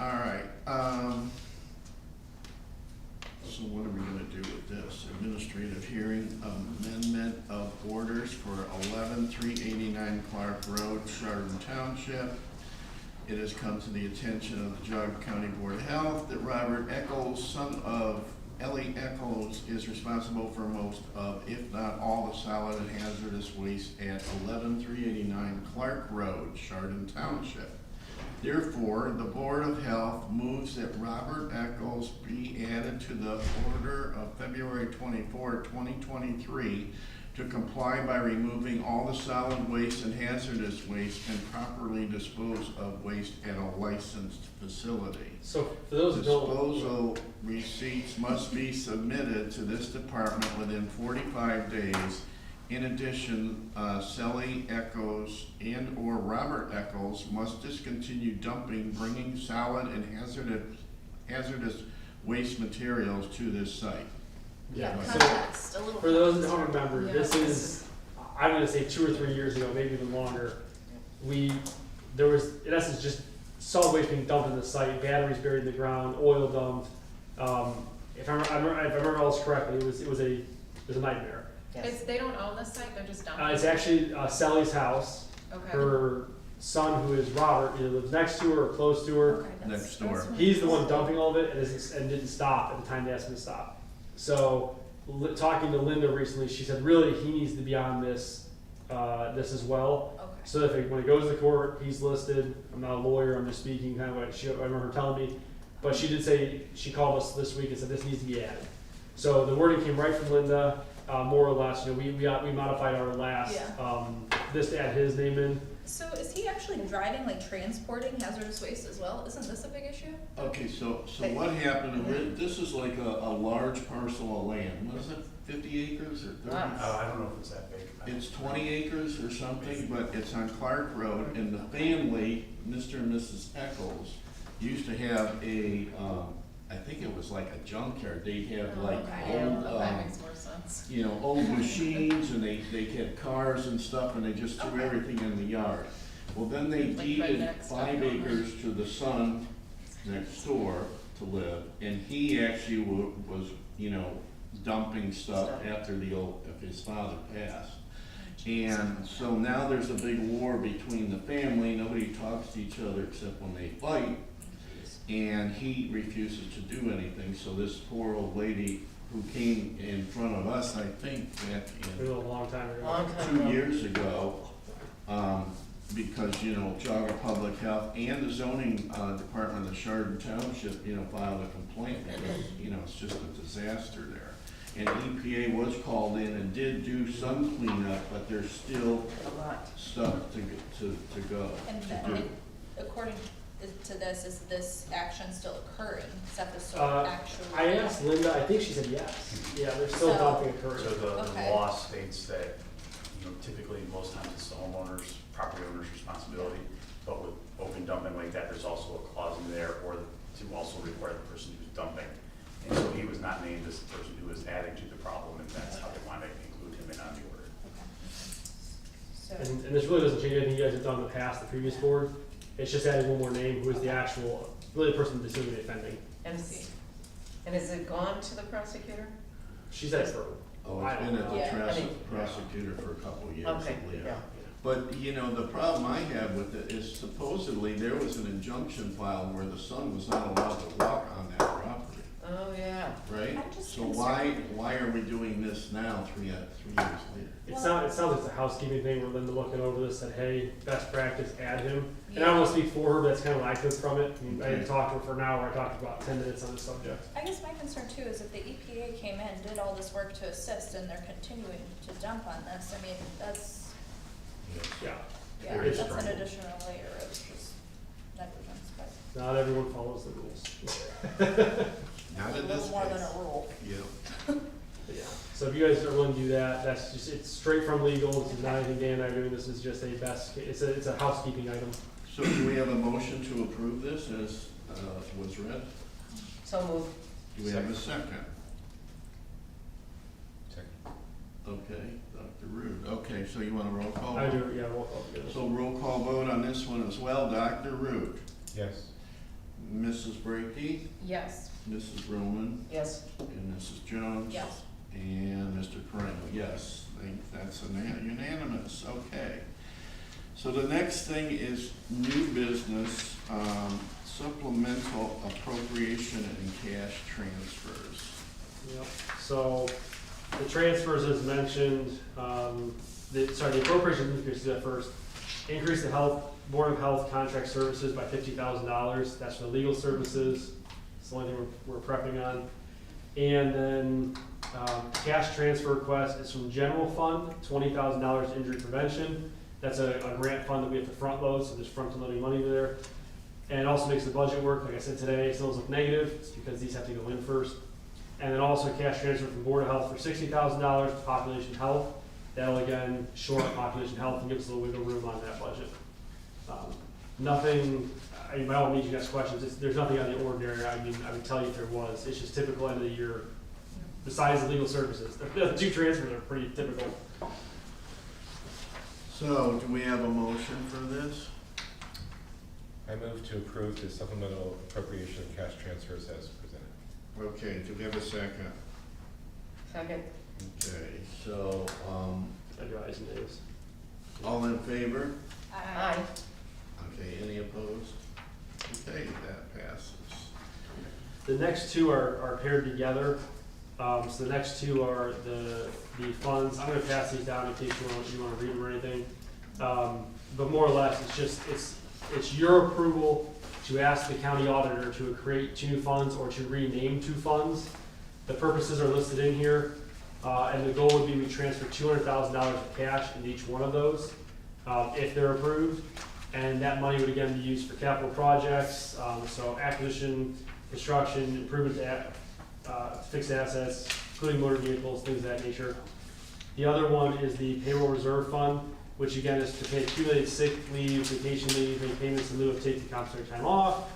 All right, so what are we gonna do with this? Administrative hearing amendment of orders for 11-389 Clark Road, Chardon Township. It has come to the attention of the Geauga County Board of Health that Robert Eccles, son of Ellie Eccles, is responsible for most of, if not all, the solid and hazardous waste at 11-389 Clark Road, Chardon Township. Therefore, the Board of Health moves that Robert Eccles be added to the order of February 24, 2023 to comply by removing all the solid waste and hazardous waste and properly dispose of waste at a licensed facility. So for those who don't. Disposal receipts must be submitted to this department within 45 days. In addition, Sally Eccles and/or Robert Eccles must discontinue dumping, bringing solid and hazardous waste materials to this site. Yeah, So context, a little. for those who context. don't remember, Yeah. this is, I'm gonna say 2 or 3 years ago, maybe even longer. There was, in essence, just solid waste being dumped in the site, batteries buried in the ground, oil dumped. If I remember all this correctly, it was a nightmare. It's, they don't own the site, they're just dumping? It's actually Sally's house. Okay. Her son, who is Robert, either lives next to her or close to her. Okay, that's- Next door. that's what- He's the one dumping all of it and didn't stop at the time they asked him to stop. So, talking to Linda recently, she said really he needs to be on this as well. Okay. So if when it goes to court, he's listed. I'm not a lawyer, I'm just speaking kind of what I remember her telling me. But she did say, she called us this week and said this needs to be added. So the wording came right from Linda, more or less. We modified our last, this to add his name in. So is he actually driving, like transporting hazardous waste as well? Isn't this a big issue? Okay, so what happened, this is like a large parcel of land. What is it, 50 acres or 30? Wow. I don't know if it's that big. It's 20 acres or something, but it's on Clark Road, and the family, Mr. and Mrs. Eccles, used to have a, I think it was like a junkyard. They'd have like old, That makes more sense. old machines, and they had cars and stuff, and they just threw everything in the yard. Well, then they Like deeded redneck stuff, 5 huh? acres to the son next door to live, and he actually was, dumping stuff after if his father passed. And so now there's a big war between the family. Nobody talks to each other except when they fight. And he refuses to do anything. So this poor old lady who came in front of us, I think back It was a long time ago. long time 2 ago. years ago, because, Geauga Public Health and the zoning department of the Chardon Township, filed a complaint because, it's just a disaster there. And EPA was called in and did do some cleanup, but there's still A lot. stuff to go. And to then, do. according to this, is this action still occurring? Is that the sort Uh, of actual? I asked Linda, I think she said yes. Yeah, there's still So- dumping occurring. So the Okay. law states that, typically most times it's the homeowner's, property owner's responsibility, but dumping like that, there's also a clause in there, or to also require the person who's dumping. And so he was not named as the person who was adding to the problem, and that's how they wanted to include him in on the order. So, And this really doesn't change anything you guys have done in the past, the previous board. It's just adding one more name, who is the actual, really the person that's doing the offending. And has it gone to the prosecutor? She said for, Oh, I it's don't been at know. the Yeah. prosecutor for a couple of years, Okay, I believe. yeah. But, you know, the problem I have with it is supposedly there was an injunction filed where the son was not allowed to walk on that property, Oh, yeah. right? I'm just So concerned. why are we doing this now, 3 years later? it sounds like it's a housekeeping thing where Linda looking over this said, hey, best practice, add him. And I don't wanna speak for her, but that's kind of what I took from it. I mean, I didn't talk to her for an hour, I talked about 10 minutes on the subject. I guess my concern too is if the EPA came in, did all this work to assist, and they're continuing to dump on this, I mean, that's, Yeah, yeah, Very that's an strong. additional layer of just negligence, but not everyone follows the rules. Not a in little this more than case. a rule. Yeah. But yeah, so if you guys are willing to do that, that's just, it's straight from legal, this is not anything Dan and I are doing, this is just a it's a housekeeping item. So do we have a motion to approve this as was read? So moved. Do we have a second? Second. Okay, Dr. Root. Okay, so you want a roll call? I do, yeah, roll call together. So roll call vote on this one as well. Dr. Root, Yes. Mrs. Brackey, Yes. Mrs. Roman, Yes. and Mrs. Jones. Yes. And Mr. Parental, yes. I think that's unanimous. Okay. So the next thing is new business, supplemental appropriation and cash transfers. Yep, so the transfers as mentioned, the appropriation increases at first. Increase the Board of Health contract services by $50,000, that's for the legal services, it's the only thing we're prepping on. And then, cash transfer request is from general fund, $20,000 injury prevention. That's a grant fund that we have to front load, so there's front loading money there. And it also makes the budget work, like I said today, so those look negative, it's because these have to go in first. And then also cash transfer from Board of Health for $60,000 to Population Health. That'll again shore up Population Health and give us a little wiggle room on that budget. Nothing, I mean, by all means, you guys questions, there's nothing out of the ordinary, I mean, I would tell you if there was, it's just typical end of the year, besides the legal services. The two transfers are pretty typical. So do we have a motion for this? I move to approve the supplemental appropriation and cash transfers as presented. Okay, do we have a second? Second. Okay, so, I do ayes and nays. all in favor? Aye. Okay, any opposed? Okay, that passes. The next two are paired together. So the next two are the funds. I'm gonna pass these down in case you wanna read them or anything. But more or less, it's your approval to ask the county auditor to create 2 new funds or to rename 2 funds. The purposes are listed in here, and the goal would be we transfer $200,000 of cash into each one of those, if they're approved. And that money would again be used for capital projects, so acquisition, construction, improvements to fixed assets, including motor vehicles, things of that nature. The other one is the payroll reserve fund, which again is to pay accumulated sick leave, vacation leave, make payments in lieu of taking compensatory time off,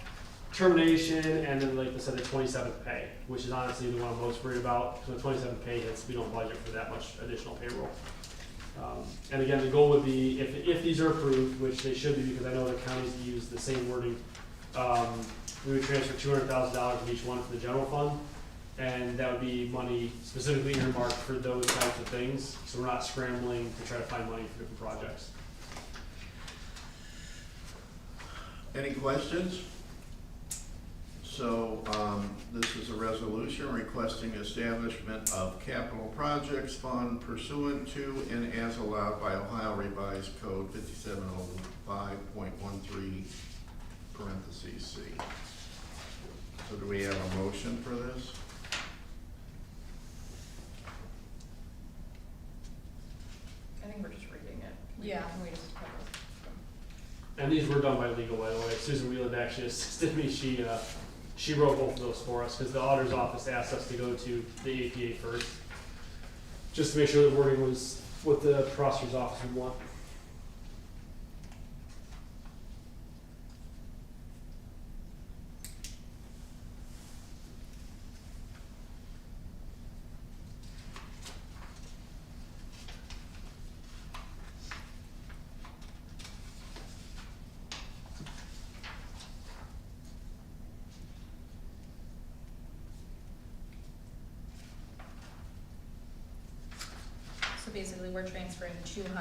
termination, and then like I said, the 27th pay, which is honestly the one I'm most worried about. So the 27th pay hits, we don't budget for that much additional payroll. And again, the goal would be, if these are approved, which they should be because I know the counties use the same wording, we would transfer $200,000 of each one for the general fund. And that would be money specifically earmarked for those types of things, so we're not scrambling to try to find money for different projects. Any questions? So, this is a resolution requesting establishment of capital projects fund pursuant to and as allowed by Ohio Revised Code 5705.13 parentheses C. So do we have a motion for this? I think we're just reading it. Yeah. Can we just cover it? And these were done by legal, by the way. Susan Wheeland actually assisted me. She wrote both of those for us because the auditor's office asked us to go to the APA first, just to make sure the wording was what the prosecutor's office would want. So basically, we're transferring 200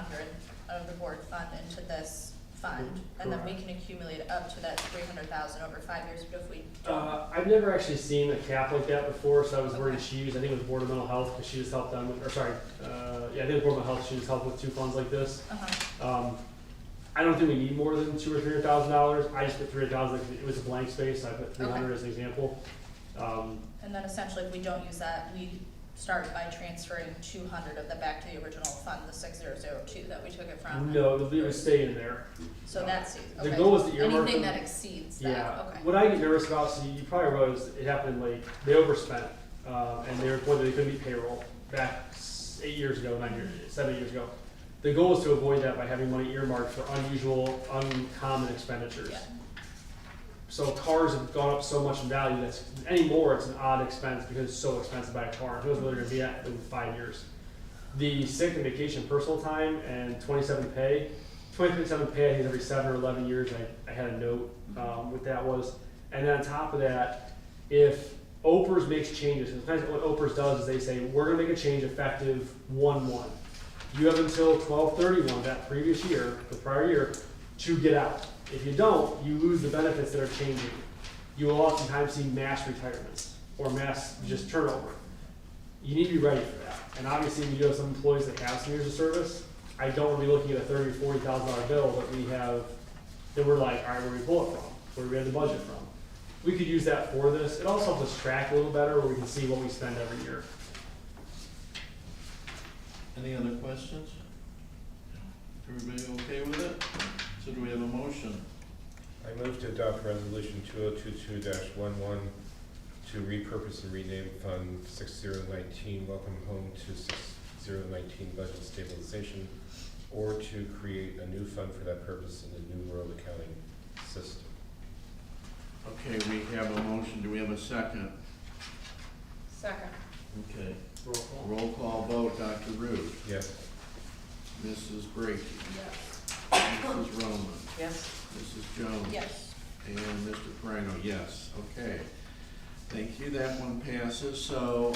out of the board fund into this fund, and then we can accumulate up to that 300,000 over 5 years, but if we don't. I've never actually seen a cap like that before, so I was worried she used, I think it was Board of Mental Health, because she just helped them, or sorry, yeah, I think Board of Mental Health, she just helped with 2 funds like this. I don't think we need more than $200,000 or $300,000. I just put 300,000. It was a blank space. So I put 300 as an example. And then essentially, if we don't use that, we start by transferring 200 of that back to the original fund, the 6002 that we took it from. No, it would stay in there. So that's The goal is to earmark anything them. that exceeds that. Yeah. Okay. What I get nervous about, so you probably realized it happened late. They overspent, and they reported they couldn't meet payroll back 8 years ago, 7 years ago. The goal is to avoid that by having money earmarked for unusual, uncommon expenditures. Yeah. So cars have gone up so much in value that's anymore it's an odd expense because it's so expensive to buy a car. Who knows where they're gonna be at in 5 years? The sick and vacation personal time and 27 pay. 27 pay I think every 7 or 11 years. I had a note what that was. And then on top of that, if OPERS makes changes, sometimes what OPERS does is they say we're gonna make a change effective 1/1. You have until 12/31 that previous year, the prior year, to get out. If you don't, you lose the benefits that are changing. You will oftentimes see mass retirements or mass just turnover. You need to be ready for that. And obviously, we do have some employees that have some years of service. I don't want to be looking at a $30,000 or $40,000 bill that we have, that we're like, all right, where do we pull it from? Where do we have the budget from? We could use that for this. It also helps us track a little better where we can see what we spend every year. Any other questions? Everybody okay with it? So do we have a motion? I move to adopt resolution 2022-11 to repurpose and rename Fund 6019 Welcome Home to 6019 Budget Stabilization, or to create a new fund for that purpose in the new world accounting system. Okay, we have a motion. Do we have a second? Second. Okay. Roll call. Roll call vote, Dr. Ruth. Yes. Mrs. Brady. Yes. Mrs. Roman. Yes. Mrs. Jones. Yes. And Mr. Prano, yes. Okay. Thank you. That one passes. So,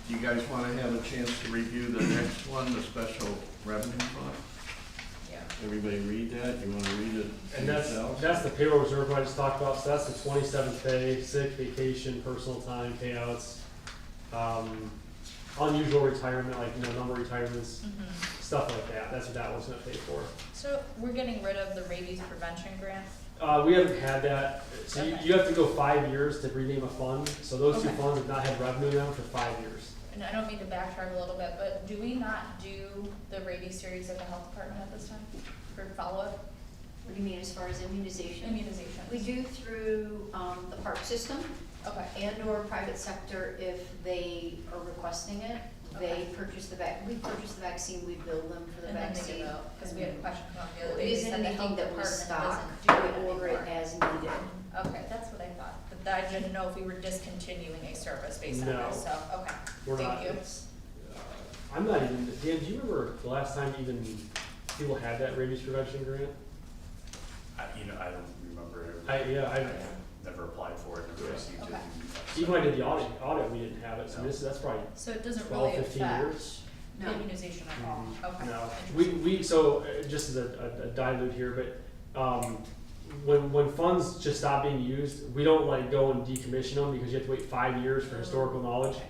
do you guys want to have a chance to review the next one, the special revenue fund? Yeah. Everybody read that? You want to read it And that's yourself? the payroll reserve I just talked about. So that's the 27th pay, sick, vacation, personal time payouts, unusual retirement, like number of retirements, stuff like that. That's what that one's gonna pay for. So we're getting rid of the rabies prevention grant? We haven't had that. So Okay. you have to go 5 years to rename a fund. So those 2 Okay. funds have not had revenue in them for 5 years. And I don't mean to backtrack a little bit, but do we not do the rabies series at the health department at this time for follow-up What do you mean as far as immunization? immunizations? We do through the park system Okay. and or private sector if they are requesting it. They Okay. purchase we purchase the vaccine, we bill them for the And then they vaccine. give out, because we had a question come up the It other day, they isn't said the anything health that we department stock, doesn't do we it order it anymore. as needed. Okay, that's what I thought, but I didn't know if we were discontinuing a service based on No. this, so, okay, We're not. thank you. I'm not even, Dan, do you remember the last time even people had that rabies prevention grant? I don't remember. I Never applied for it, never Yeah. received it. Okay. even when I did the audit, we didn't have it. So that's probably So it doesn't 12, really 15 affect years. No. immunization at all, okay. No, Interesting. so just as a dilute here, but when funds just stop being used, we don't like go and decommission them because you have to wait 5 years for historical knowledge. Okay.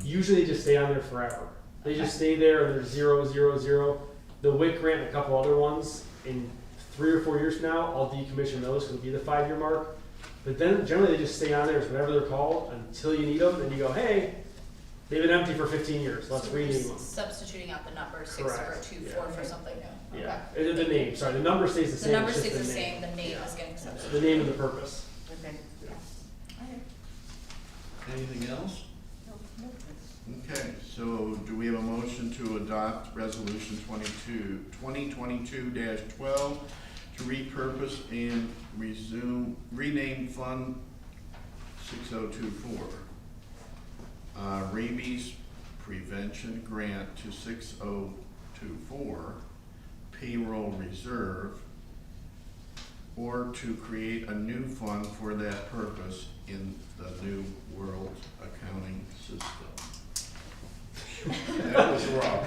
Usually they just stay on there forever. They just stay there and they're 0, 0, 0. The WIC grant and a couple other ones, in 3 or 4 years from now, I'll decommission those because it'll be the 5-year mark. But then generally they just stay on there as whatever they're called until you need them, and you go, hey, they've been empty for 15 years, let's So we're rename just them. substituting out the number Correct. 6024 Yeah. for something new, okay. Yeah, the name, sorry, the number stays the The same. number it's just stays the name. same, the name Yeah. is getting The substituted. name and the purpose. Okay. Anything else? Nope. Okay, so do we have a motion to adopt resolution 2022-12 to repurpose and rename Fund 6024? Rabies Prevention Grant to 6024, payroll reserve, or to create a new fund for that purpose in the new world accounting system. That was wrong.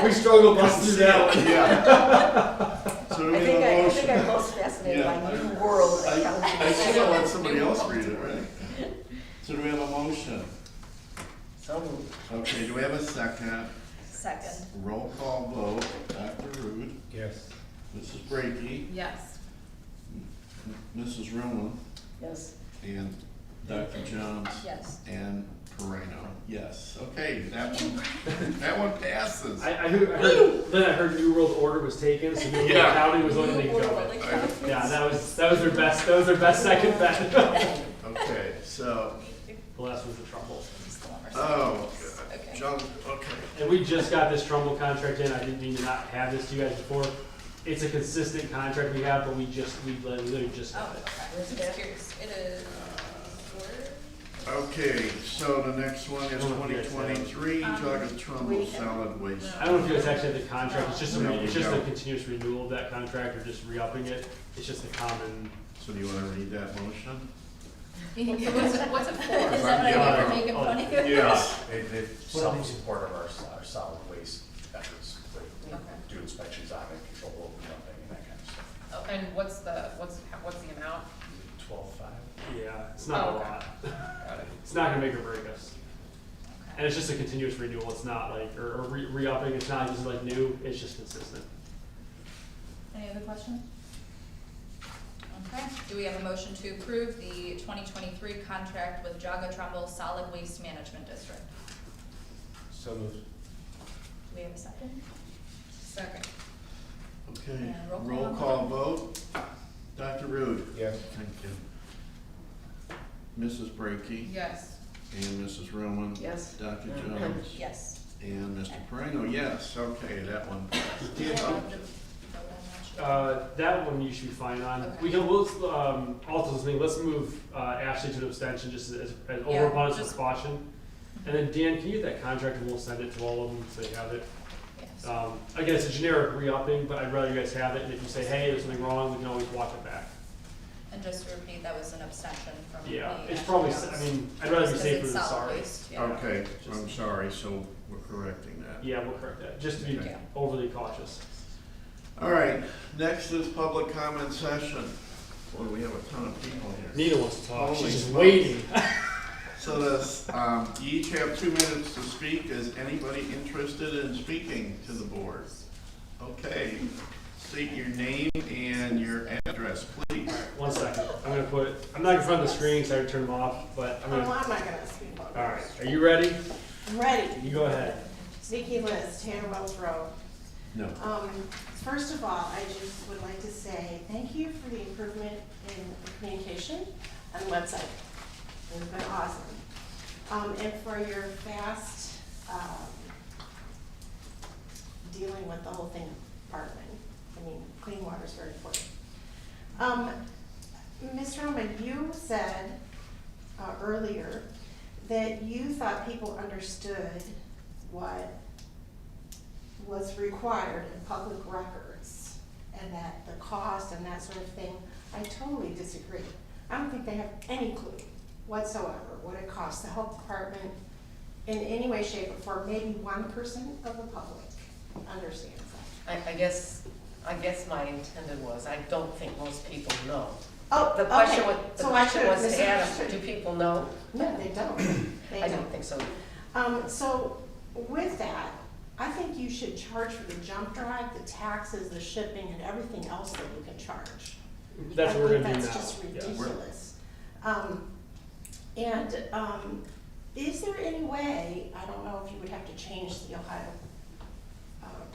We struggled busting through that one. Yeah. So do we I have think a I think I'm motion? most fascinated Yeah. by new world accounting. I should have let somebody else read it, right? So do we have a motion? So moved. Okay, do we have a second? Second. Roll call vote. Dr. Rude, Yes. Mrs. Brackey, Yes. Mrs. Rowan, Yes. and Dr. Jones. Yes. And Moreno, yes. Okay, that one passes. I heard, then I heard New World Order was taken, so New World Yeah. County was looking to go. Yeah, that was their best second bet. Okay, so, The last was the Trumbull. oh, Okay. John, okay. And we just got this Trumbull contract in. I didn't mean to not have this to you guys before. It's a consistent contract we have, but we literally just Oh, got it. okay. Where's I'm it at? just curious. It is, where? Okay, so the next one is 2023, Geauga Trumbull Solid Waste. I don't know if you guys actually have the contract. It's just No, we a don't. continuous renewal of that contract, or just re-upping it. It's just a common. So do you want to read that motion? What's it for? Is that what I get for making Oh, fun of you? Yes. They self support of our solid waste efforts, Okay. do inspections on it, control open dumping and that kind of stuff. Oh, and what's the amount? 12.5. Yeah, it's not Oh, a okay. lot. Got it. It's not gonna make or break us. And Okay. it's just a continuous renewal. It's not like or re-upping. It's not just like new. It's just consistent. Any other questions? Okay. Do we have a motion to approve the 2023 contract with Geauga Trumbull Solid Waste Management District? So moved. Do we have a second? Second. Okay, And roll call. roll call vote. Dr. Rude? Yes. Thank you. Mrs. Brackey? Yes. And Mrs. Roman? Yes. Dr. Jones? Yes. And Mr. Moreno, yes. Okay, that one passed. Do you want to vote on that? That one you should be fine on. Okay. We'll also this thing. Let's move Ashley to an abstention just as Yeah, overabundance of just- caution. And then Dan, can you get that contract and we'll send it to all of them so they have it. Yes. Again, it's a generic re-upping, but I'd rather you guys have it. And if you say, hey, there's something wrong, we can always walk it back. And just to repeat, that was an abstention from me. Yeah, it's and probably. Jones. I mean, I'd rather be Because safer it's than solid sorry. waste, yeah. Okay, I'm sorry, so we're correcting that. Yeah, we'll correct that. Just to be Yeah. overly cautious. All right, next is public comment session. Boy, we have a ton of people here. Nina wants to talk. Holy She's just smokes. waiting. So this, you each have 2 minutes to speak. Is anybody interested in speaking to the board? Okay, state your name and your address, please. 1 second. I'm not in front of the screen, so I turn them off. But I'm Oh, gonna. I'm not gonna speak on All this. right. Are you ready? I'm ready. You go ahead. Vicky Liz, Tanner Wells Road. No. First of all, I just would like to say thank you for the improvement in communication on the website. It's been awesome. And for your fast, dealing with the whole thing, Parkman. I mean, clean water is very important. Ms. Roman, you said earlier that you thought people understood what was required in public records and that the cost and that sort of thing. I totally disagree. I don't think they have any clue whatsoever what it costs the health department in any way, shape, or form. Maybe 1% of the public understands that. I guess my intended was, I don't think most people know. Oh, The question okay. was, the So I question should have was to Adam, misunderstood. do people know? No, they don't. They I don't think so. So with that, I think you should charge for the jump drive, the taxes, the shipping, and everything else that you can charge. That's what we're gonna do now. I think that's just Yeah. ridiculous. Is there any way, I don't know if you would have to change the Ohio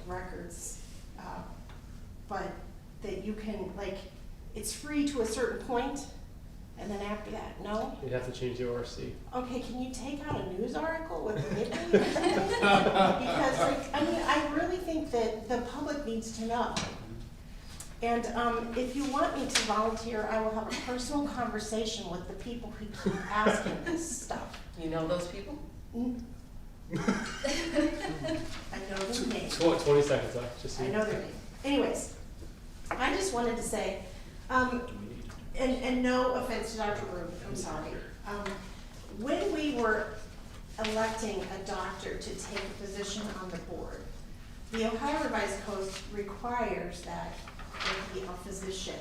records, but that you can, like, it's free to a certain point, and then after that, no? You'd have to change the ORC. Okay, can you take out a news article with the midnight or something? Because, like, I mean, I really think that the public needs to know. And if you want me to volunteer, I will have a personal conversation with the people who keep asking this stuff. You know those people? Mm. I know their name. 20 seconds left. Just so I you- know their name. Anyways, I just wanted to say, and no offense to Dr. Rude, I'm sorry. When we were electing a doctor to take a position on the board. The Ohio Revised Code requires that it be a physician.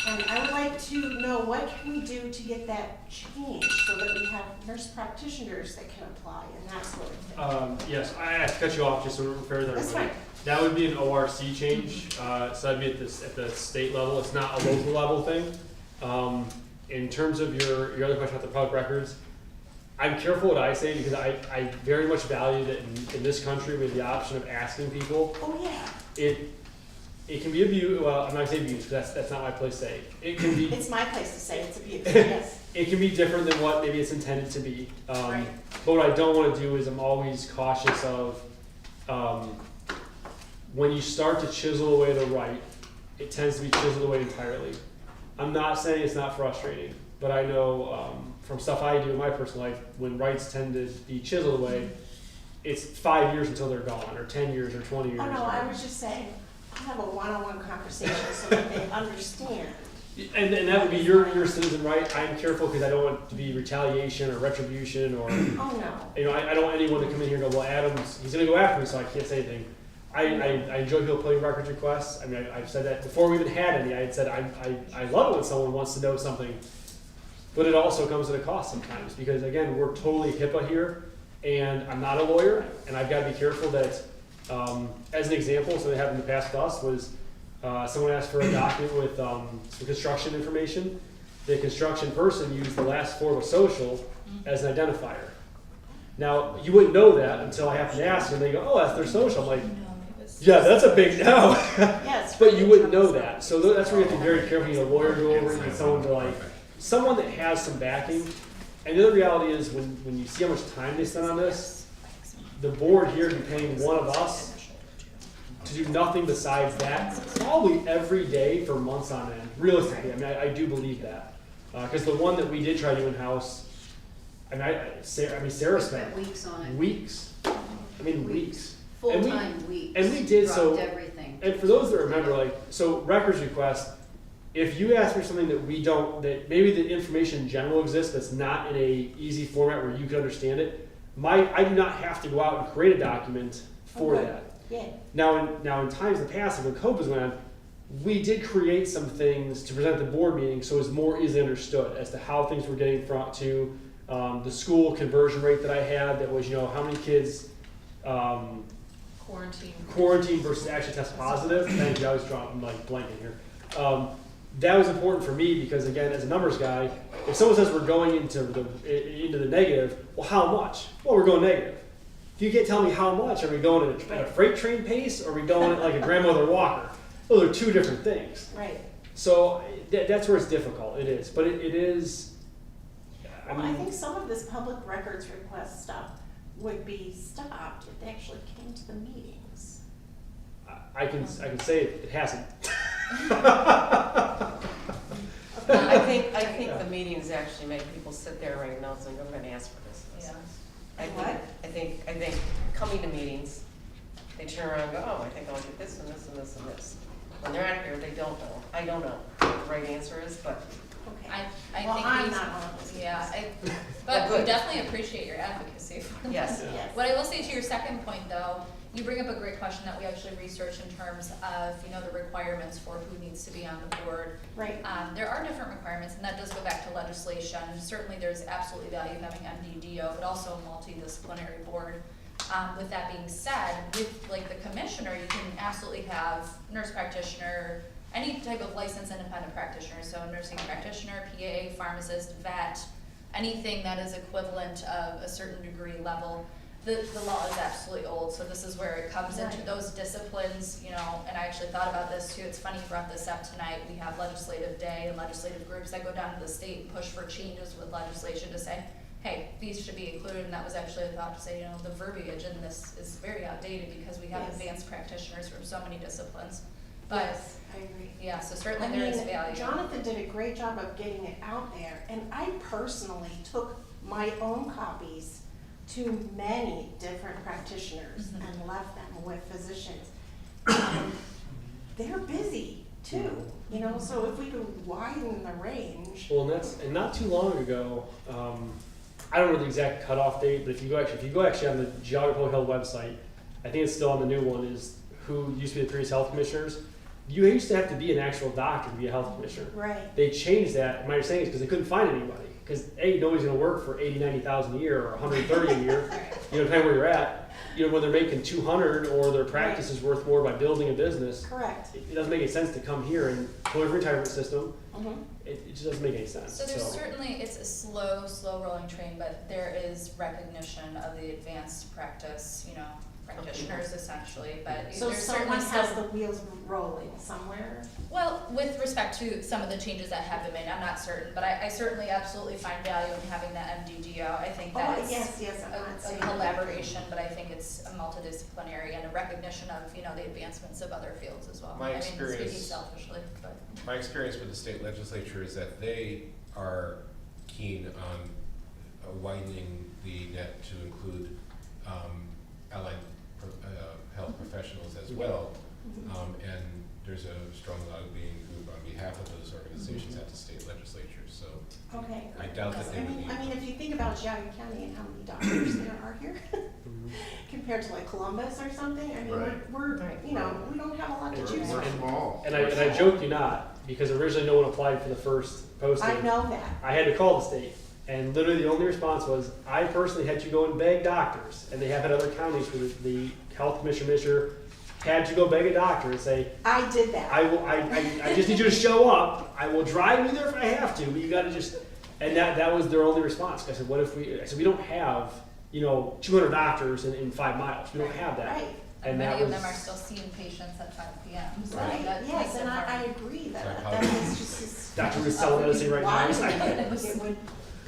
And I would like to know what can we do to get that changed so that we have nurse practitioners that can apply and that sort of thing. Yes, I have to cut you off just so we're fair with That's everybody. fine. That would be an ORC change, so that'd be at the state level. It's not a local level thing. In terms of your other question about the public records, I'm careful what I say because I very much value that in this country we have the option of asking people. Oh, yeah. It can be abused. Well, I'm not saying abused because that's not my place to say. It can be. It's my place to say it's abuse, yes. It can be different than what maybe it's intended to be. Right. But what I don't want to do is I'm always cautious of when you start to chisel away the right, it tends to be chiseled away entirely. I'm not saying it's not frustrating, but I know from stuff I do in my personal life, when rights tend to be chiseled away, it's 5 years until they're gone, or 10 years, or 20 years. Oh, no, I was just saying, I'll have a one-on-one conversation so that they understand. And that would be your citizen right. I'm careful because I don't want it to be retaliation or retribution or, Oh, no. I don't want anyone to come in here and go, well, he's going to go after me, so I can't say anything. I enjoy people putting records requests. I mean, I've said that before we even had any. I had said I love it when someone wants to know something, but it also comes at a cost sometimes because, again, we're totally HIPAA here, and I'm not a lawyer, and I've got to be careful that, as an example, something that happened in the past with us was someone asked for a document with some construction information. The construction person used the last four of a social as an identifier. Now, you wouldn't know that until I happen to ask, and they go, oh, that's their social. I'm like, yeah, that's a big no. Yes. But you wouldn't know that. So that's where you have to be very careful. You need a lawyer to go over it, you need someone to someone that has some backing. And the other reality is when you see how much time they spend on this, the board here would be paying one of us to do nothing besides that, probably every day for months on end, realistically. I mean, I do believe that. Because the one that we did try to do in-house, Sarah spent Weeks on it. weeks. I mean, weeks. Full-time weeks. And we did so. Dropped everything. And for those that remember, so records request, if you ask for something that we don't, that maybe the information in general exists that's not in a easy format where you can understand it, I do not have to go out and create a document for Okay. that. Yeah. Now in times in the past, when COVID was going on, we did create some things to present at the board meeting so it was more easily understood as to how things were getting to the school conversion rate that I had that was, how many kids quarantine versus actually test positive. Thank you, I was blanking here. That was important for me because, again, as a numbers guy, if someone says we're going into the negative, well, how much? Well, we're going negative. If you can't tell me how much, are we going at a freight train pace or are we going at like a grandmother walker? Those are two different things. Right. So that's where it's difficult. It is. But it is. I think some of this public records request stuff would be stopped if they actually came to the meetings. I can say it hasn't. I think the meetings actually make people sit there and write notes and go, I'm gonna ask for this. Yeah. I think coming to meetings, they turn around and go, oh, I think I'll get this and this and this and this. When they're out here, they don't know. I don't know what the right answer is, but Okay. I Well, think I'm these- not one of those. Yeah, Oh, but we good. definitely appreciate your advocacy. yes. Yes. What I will say to your second point, though, you bring up a great question that we actually researched in terms of, the requirements for who needs to be on the board. Right. There are different requirements, and that does go back to legislation. Certainly, there's absolutely value having MDDO, but also a multidisciplinary board. With that being said, with the commissioner, you can absolutely have nurse practitioner, any type of licensed independent practitioner, so nursing practitioner, PA, pharmacist, vet, anything that is equivalent of a certain degree level. The law is absolutely old, so this is where it comes into Right. those disciplines, and I actually thought about this too. It's funny you brought this up tonight. We have legislative day and legislative groups that go down to the state and push for changes with legislation to say, hey, these should be included, and that was actually a thought to say, the verbiage in this is very outdated because we have Yes. advanced practitioners from so many disciplines. But Yes, I agree. yeah, so certainly there is value. Jonathan did a great job of getting it out there, and I personally took my own copies to many different practitioners and left them with physicians. They're busy too, so if we could widen the range. Well, and not too long ago, I don't know the exact cutoff date, but if you go actually on the Geauga Public Health website, I think it's still on the new one, is who used to be the previous health commissioners. You used to have to be an actual doctor to be a health commissioner. Right. They changed that, my understanding is because they couldn't find anybody. Because nobody's gonna work for 80, 90,000 a year or 130 a year, depending where you're at. When they're making 200 or their practice is worth more by building a business, Correct. it doesn't make any sense to come here and go to the retirement system. Mhm. It just doesn't make any sense. So there's certainly, it's a slow rolling train, but there is recognition of the advanced practice, practitioners essentially, but So there's certainly someone has still. the wheels rolling somewhere? Well, with respect to some of the changes that have been made, I'm not certain, but I certainly absolutely find value in having that MDDO. I think that Oh, it's yes, I'm not a saying. collaboration, but I think it's a multidisciplinary and a recognition of, the advancements of other fields as well. My I mean, speaking experience- selfishly, but. My experience with the state legislature is that they are keen on widening the net to include allied health professionals as well. And there's a strong lobbying group on behalf of those organizations at the state legislature, so Okay. I doubt that they would be. I mean, if you think about Geauga County and how many doctors there are here, compared to like Columbus or something, I mean, Right. we're we don't have a lot to choose We're from. small. And I joke you not, because originally no one applied for the first posting. I know that. I had to call the state, and literally the only response was, I personally had to go and beg doctors, and they have had other counties where the health commissioner had to go beg a doctor and say, I did that. I just need you to show up. I will drive you there if I have to, but you got to just. And that was their only response. I said, what if I said we don't have 200 doctors in 5 miles. We don't have that. Right. And many that of was, them are still seeing patients at 5 p.m. So Right, that yes, makes it and hard. I agree that Psychology. that is just. Dr. Ruth selling medicine right now. Why it would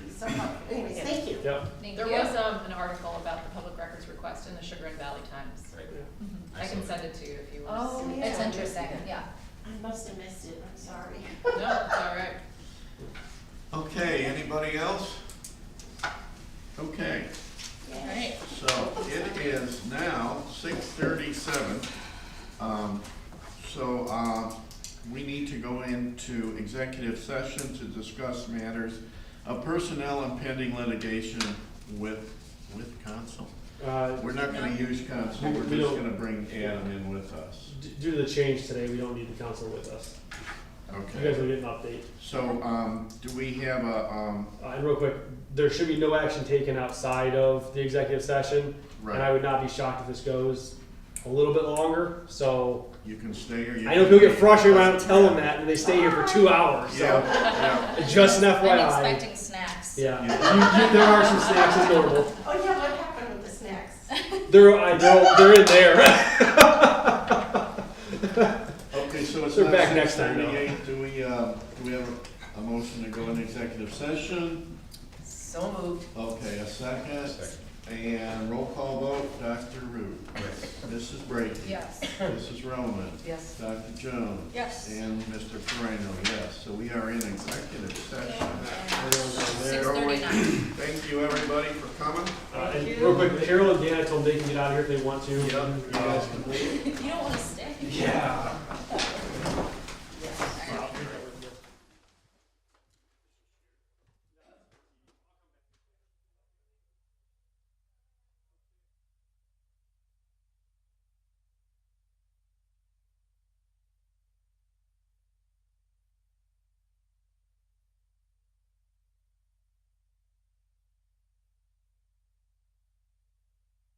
be so hard. Anyways, thank you. Yep. Thank There you. was an article about the public records request in the Sugar and Valley Times. Right. Mhm. I can send it to you if you want Oh, to see yeah. It's interesting, yeah. I must have missed it, I'm sorry. it. No, it's all right. Okay, anybody else? Okay, All right. so it is now 6:37. We need to go into executive session to discuss matters of personnel and pending litigation with counsel. We're not gonna use counsel, we're We just don't- gonna bring Adam in with us. Due to the change today, we don't need the council with us. You guys Okay, will get an update. so, do we have a, And real quick, there should be no action taken outside of the executive session. And I right, would not be shocked if this goes a little bit longer. So you can stay or you I know can people get leave. frustrated when I don't tell them that, and they stay here for 2 hours. So Yeah, just an I'm FYI. expecting snacks. Yeah, there are some snacks as normal. Oh, yeah, what happened with the snacks? They're in there. yeah. Okay, so it's They're not back next time, though. 6:38. Do we have a motion to go into executive session? So moved. Okay, a second. Second. And roll call vote, Dr. Root. Mrs. Brady. Yes. Mrs. Roman. Yes. Dr. Jones. Yes. And Mr. Moreno, yes. So we are in executive session. 6:39. Thank you, everybody, for coming. And real quick, Cheryl and Dan, I told them they can get out of here if they want to. Yep. You guys can leave. You don't want to stay. Yeah.